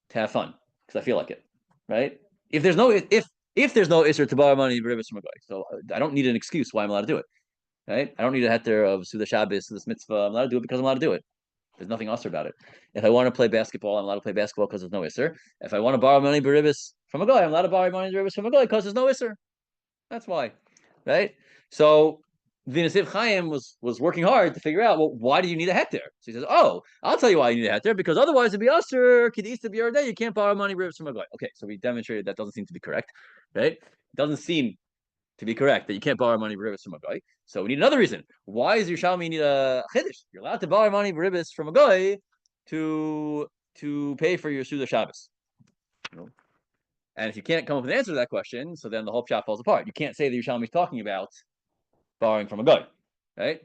to have fun because I feel like it, right? If there's no isser to borrow money b'Ribbis from a guy, so I don't need an excuse why I'm allowed to do it. Right? I don't need a heter of Seudas Shabbos, this mitzvah. I'm allowed to do it because I'm allowed to do it. There's nothing usher about it. If I want to play basketball, I'm allowed to play basketball because there's no isser. If I want to borrow money b'Ribbis from a guy, I'm allowed to borrow money b'Ribbis from a guy because there's no isser. That's why, right? So the Nesiv Chaim was working hard to figure out, well, why do you need a heter? So he says, oh, I'll tell you why you need a heter, because otherwise it'd be usher k'disa b'Yoreh. You can't borrow money b'Ribbis from a guy. Okay, so we demonstrated that doesn't seem to be correct, right? It doesn't seem to be correct that you can't borrow money b'Ribbis from a guy. So we need another reason. Why is Yerushalmi need a chiddush? You're allowed to borrow money b'Ribbis from a guy to pay for your Seudas Shabbos. You know? And if you can't come up with an answer to that question, so then the whole shop falls apart. You can't say that Yerushalmi is talking about borrowing from a guy, right?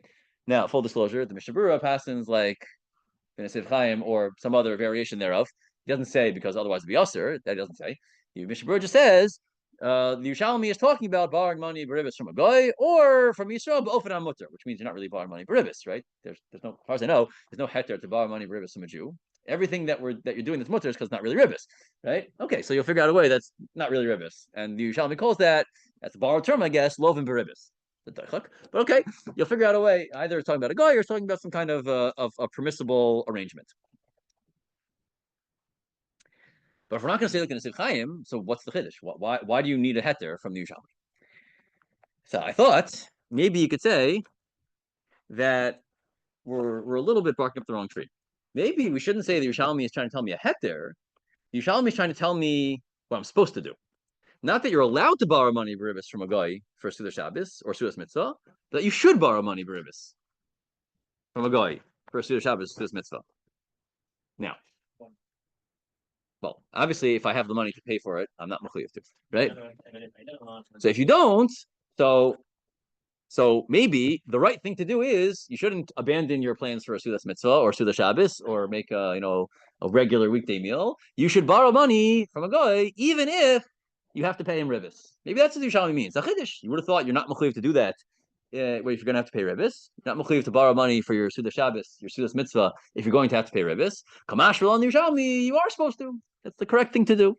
Now, full disclosure, the Mishnah Berurah passes like the Nesiv Chaim or some other variation thereof. He doesn't say because otherwise it'd be usher. That he doesn't say. The Mishnah Berurah just says the Yerushalmi is talking about borrowing money b'Ribbis from a guy or from Yisrael b'ofen mutter, which means you're not really borrowing money b'Ribbis, right? There's no, as far as I know, there's no heter to borrow money b'Ribbis from a Jew. Everything that you're doing that's mutter is because it's not really Ribbis, right? Okay, so you'll figure out a way that's not really Ribbis, and the Yerushalmi calls that's a borrowed term, I guess, lovin b'Ribbis. But okay, you'll figure out a way. Either it's talking about a guy or it's talking about some kind of a permissible arrangement. But if we're not going to say like in a Nesiv Chaim, so what's the chiddush? Why do you need a heter from the Yerushalmi? So I thought maybe you could say that we're a little bit barking up the wrong tree. Maybe we shouldn't say the Yerushalmi is trying to tell me a heter. The Yerushalmi is trying to tell me what I'm supposed to do. Not that you're allowed to borrow money b'Ribbis from a guy for Seudas Shabbos or Seudas Mitzvah, but that you should borrow money b'Ribbis from a guy for Seudas Shabbos, Seudas Mitzvah. Now, well, obviously, if I have the money to pay for it, I'm not mechuyev to, right? So if you don't, so maybe the right thing to do is you shouldn't abandon your plans for a Seudas Mitzvah or Seudas Shabbos or make a regular weekday meal. You should borrow money from a guy, even if you have to pay him Ribbis. Maybe that's what Yerushalmi means. You would have thought you're not mechuyev to do that. If you're going to have to pay Ribbis, you're not mechuyev to borrow money for your Seudas Shabbos, your Seudas Mitzvah, if you're going to have to pay Ribbis. Kamash on Yerushalmi, you are supposed to. That's the correct thing to do,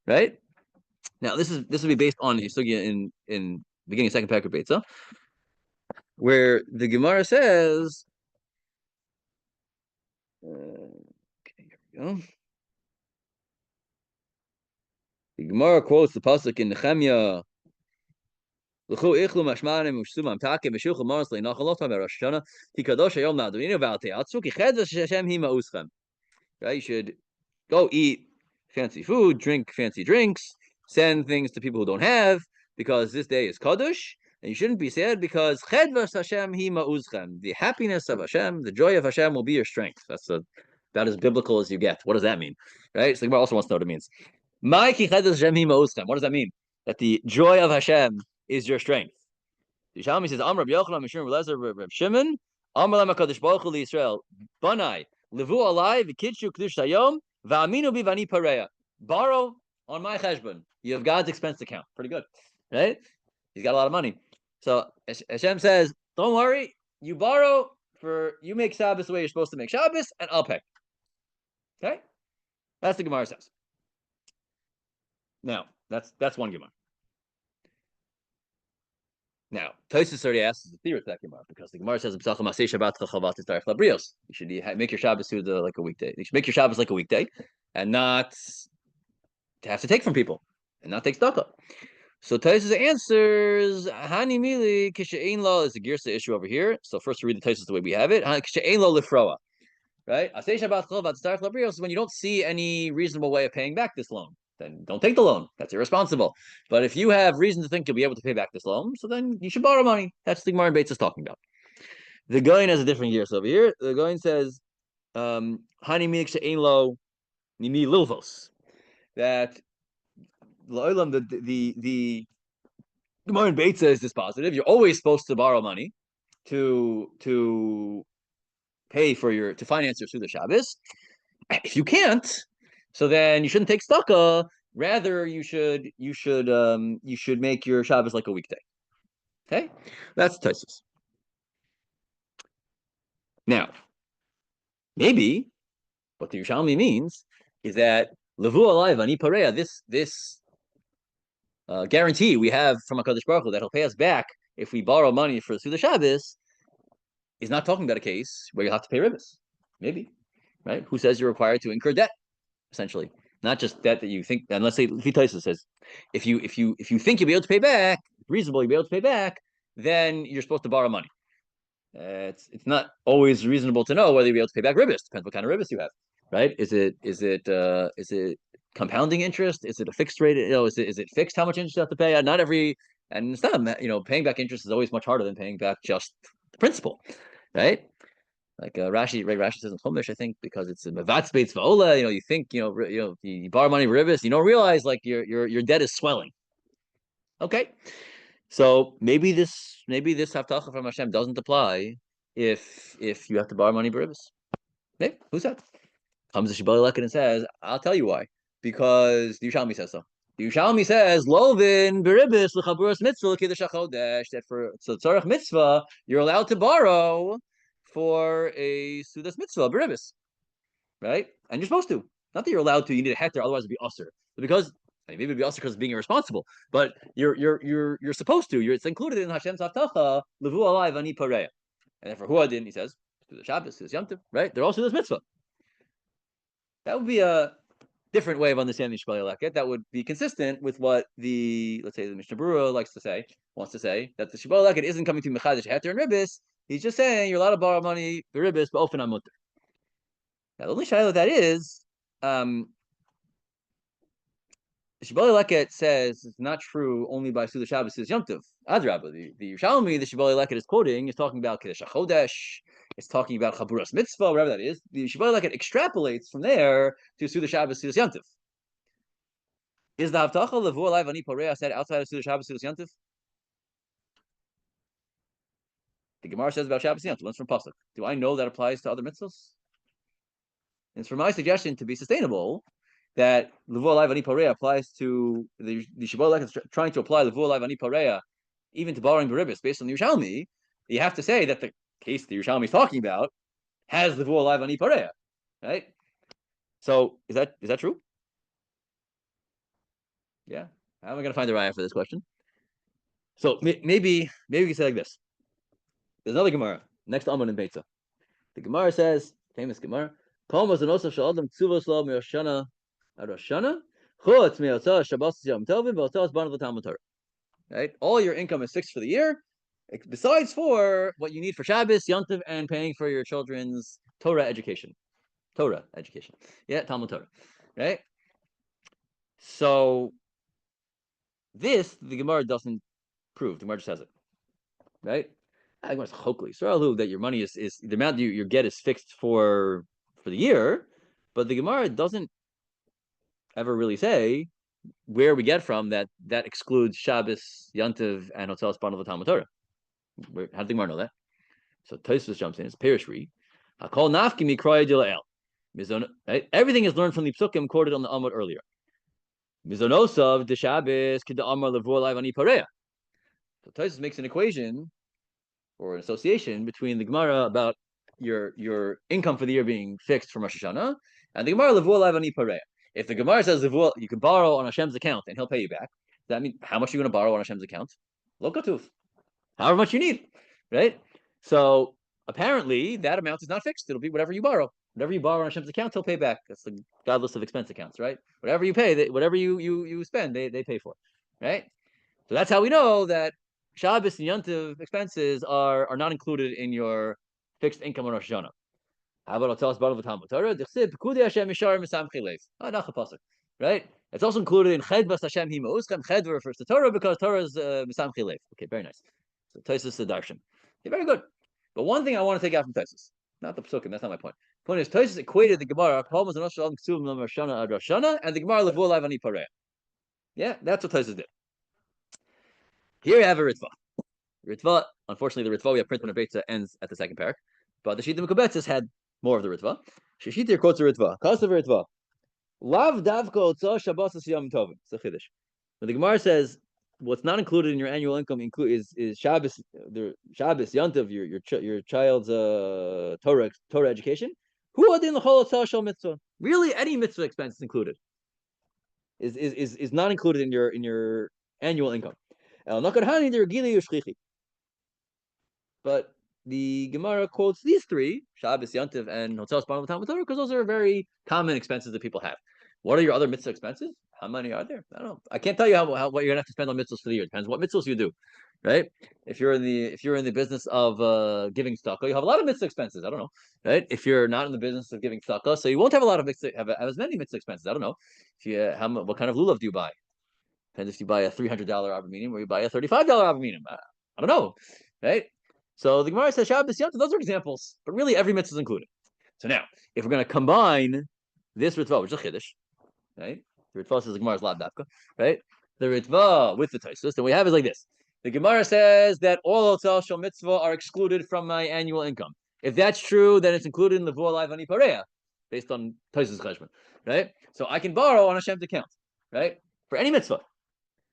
right? Now, this will be based on the sugya in beginning of second parak of Beitza, where the Gemara says, okay, here we go. The Gemara quotes the pasuk in Nehemiah. Right? You should go eat fancy food, drink fancy drinks, send things to people who don't have, because this day is Kadosh, and you shouldn't be sad because the happiness of Hashem, the joy of Hashem will be your strength. That's about as biblical as you get. What does that mean? Right? So the Gemara also wants to know what it means. What does that mean? That the joy of Hashem is your strength. The Shalmi says, Amr Yochanan, Mishum Lezer, Shimon, Amr Lama Kadosh Baruch Hu Yisrael, Banai, Levu alai v'kidshu k'dush hayom va'aminu bi v'ani pareya. Borrow on my cheshbon. You have God's expense account. Pretty good, right? He's got a lot of money. So Hashem says, don't worry. You borrow you make Shabbos the way you're supposed to make Shabbos, and I'll pay. Okay? That's the Gemara says. Now, that's one Gemara. Now, Tosfos already asks the theory of that Gemara because the Gemara says, you should make your Shabbos like a weekday. You should make your Shabbos like a weekday and not have to take from people and not take tzedakah. So Tosfos answers, Hani Mili Kishain Lo is a Girsa issue over here. So first we read the Tosfos the way we have it. Kishain Lo Lifroa. Right? Asay Shabbat Chol Start Labrios is when you don't see any reasonable way of paying back this loan. Then don't take the loan. That's irresponsible. But if you have reason to think you'll be able to pay back this loan, so then you should borrow money. That's what the Gemara in Beitz is talking about. The Goyin has a different Girsa over here. The Goyin says, Hani Mili Kishain Lo Nimi Lilvos. That the Gemara in Beitz is dispositive. You're always supposed to borrow money to pay for to finance your Seudas Shabbos. If you can't, so then you shouldn't take tzedakah. Rather, you should make your Shabbos like a weekday. Okay, that's Tosfos. Now, maybe what the Yerushalmi means is that levu alai v'ani pareya. This guarantee we have from HaKadosh Baruch Hu that He'll pay us back if we borrow money for the Seudas Shabbos is not talking about a case where you'll have to pay ribbis. Maybe, right? Who says you're required to incur debt? Essentially, not just debt that you think. And let's say Tosfos says, if you think you'll be able to pay back, reasonable, you'll be able to pay back, then you're supposed to borrow money. It's not always reasonable to know whether you'll be able to pay back ribbis. Depends what kind of ribbis you have, right? Is it compounding interest? Is it a fixed rate? Is it fixed how much interest you have to pay? Not every, and it's not, paying back interest is always much harder than paying back just the principal, right? Like Rashi says in Chumash, I think, because it's a mevatz beitz va'ola. You think you borrow money for ribbis, you don't realize like your debt is swelling. Okay, so maybe this haftacha from Hashem doesn't apply if you have to borrow money for ribbis. Hey, who's that? Comes the Shibboleth and says, I'll tell you why. Because the Yerushalmi says so. The Yerushalmi says, Lovin beribis l'chaburas mitzvah l'kiddush hachodesh. That for tzarech mitzvah, you're allowed to borrow for a Seudas mitzvah beribis, right? And you're supposed to. Not that you're allowed to. You need a heter, otherwise it'd be usher. Because maybe it'd be usher because of being irresponsible. But you're supposed to. It's included in Hashem's haftacha levu alai v'ani pareya. And for Huadin, he says, the Shabbos, Seudas Yom Tov, right? They're also Seudas mitzvah. That would be a different way of understanding Shibboleth Leket. That would be consistent with what let's say the Mishnah Berurah wants to say, that the Shibboleth Leket isn't coming to Mechadish Heter and Ribbis. He's just saying you're allowed to borrow money for Ribbis, but often on Mutter. Now, the only shayla that is, the Shibboleth Leket says it's not true only by Seudas Shabbos Seudas Yom Tov. Adrabah, the Yerushalmi, the Shibboleth Leket is quoting, is talking about Kiddush HaChodesh. It's talking about Chaburas Mitzvah, whatever that is. The Shibboleth Leket extrapolates from there to Seudas Shabbos Seudas Yom Tov. Is the Haftacha Levu Alai V'ani Pareya said outside of Seudas Shabbos Seudas Yom Tov? The Gemara says about Shabbos Yom Tov. Learns from Pasuk. Do I know that applies to other mitzvahs? And it's for my suggestion to be sustainable that Levu Alai V'ani Pareya applies to the Shibboleth Leket is trying to apply Levu Alai V'ani Pareya even to borrowing Ribbis based on the Yerushalmi. You have to say that the case the Yerushalmi is talking about has the Levu Alai V'ani Pareya, right? So is that true? Yeah. How am I going to find the raya for this question? So maybe we can say like this. There's another Gemara next to Amon and Beitza. The Gemara says, famous Gemara, Kol mazonosov shel adam tzuvos lo mi'oshana aroshana chutz mi'otzah Shabbos yom tovim v'otzah banav l'talmud Torah. Right? All your income is fixed for the year, besides for what you need for Shabbos, Yom Tov, and paying for your children's Torah education. Yeah, Talmud Torah. Right? So this, the Gemara doesn't prove. The Gemara just says it. Right? The Gemara is chokli. So that your money is the amount you get is fixed for the year, but the Gemara doesn't ever really say where we get from that excludes Shabbos, Yom Tov, and Hotzelas Banav Talmud Torah. How did the Gemara know that? So Tosfos jumps in. It's Perishri. Hakol nafki mikroy dilael. Right? Everything is learned from the psukim quoted on the Amud earlier. Mizonosav the Shabbos kid the Amar levor live ani pareya. So Tosfos makes an equation or an association between the Gemara about your income for the year being fixed from Rosh Hashanah and the Gemara levor live ani pareya. If the Gemara says you can borrow on Hashem's account and he'll pay you back, does that mean how much are you going to borrow on Hashem's account? Lo katuv, however much you need, right? So apparently that amount is not fixed. It'll be whatever you borrow. Whatever you borrow on Hashem's account, he'll pay back. That's the God list of expense accounts, right? Whatever you pay, whatever you spend, they pay for, right? So that's how we know that Shabbos and Yontiv expenses are not included in your fixed income on Rosh Hashanah. How about I'll tell us about the Talmud Torah? Right? It's also included in Chedvas Hashem Himauschem. Chedva refers to Torah because Torah is Misam Chilev. Okay, very nice. So Tosfos the Darshan. Okay, very good. But one thing I want to take out from Tosfos, not the Psukim, that's not my point. The point is Tosfos equated the Gemara and the Gemara Levu Live Ani Pareh. Yeah, that's what Tosfos did. Here you have a Ritva. Ritva, unfortunately, the Ritva we have printed on a Beitza ends at the second parak, but the Shita Mekubetzis had more of the Ritva. Shishita here quotes the Ritva. Kasav Ritva. Lav davka otza Shabbos yom tovim. It's a chiddush. When the Gemara says what's not included in your annual income is Shabbos, the Shabbos Yontiv, your child's Torah education. Who adin l'chol otza shel mitzvah? Really, any mitzvah expense is included. Is not included in your annual income. But the Gemara quotes these three, Shabbos, Yontiv, and Hotel Spanal Talmud Torah, because those are very common expenses that people have. What are your other mitzvah expenses? How many are there? I don't know. I can't tell you what you're gonna have to spend on mitzvahs for the year. It depends what mitzvahs you do, right? If you're in the business of giving tzedakah, you have a lot of mitzvah expenses. I don't know, right? If you're not in the business of giving tzedakah, so you won't have a lot of have as many mitzvah expenses. I don't know. If you what kind of lulav do you buy? Depends if you buy a $300 abaminim or you buy a $35 abaminim. I don't know, right? So the Gemara says Shabbos Yontiv, those are examples, but really every mitzvah is included. So now, if we're going to combine this Ritva, which is a Chiddush, right? The Ritva says the Gemara is Lav Dafka, right? The Ritva with the Tosfos, then we have is like this. The Gemara says that all Hotel Shel Mitzvah are excluded from my annual income. If that's true, then it's included in the V'o Live Ani Pareya, based on Tosfos Cheshbon, right? So I can borrow on Hashem's account, right? For any mitzvah,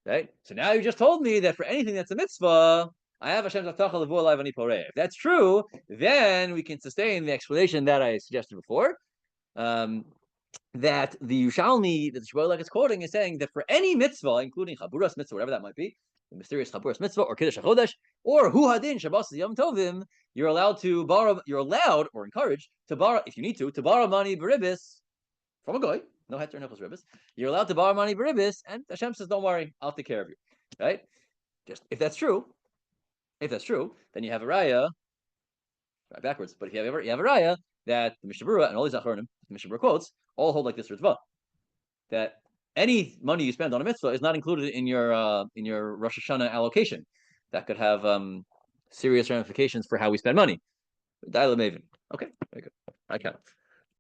right? So now you just told me that for anything that's a mitzvah, I have Hashem's Avtacha Levu Live Ani Poreh. If that's true, then we can sustain the explanation that I suggested before. That the Yerushalmi, that the Shmuel is quoting, is saying that for any mitzvah, including Chaburas mitzvah, whatever that might be, the mysterious Chaburas mitzvah, or Kiddush HaChodesh, or Hu Hadin Shabbos Yom Tovim, you're allowed or encouraged to borrow, if you need to borrow money Ribbis from a goy, no heter and hilchos Ribbis. You're allowed to borrow money Ribbis, and Hashem says, "Don't worry, I'll take care of you." Right? Just if that's true, then you have a raya. Right backwards, but if you have a raya that the Mishnah Berurah and all these Achronim, the Mishnah Berurah quotes, all hold like this Ritva, that any money you spend on a mitzvah is not included in your Rosh Hashanah allocation. That could have serious ramifications for how we spend money. Dial Maven. Okay, very good. I count.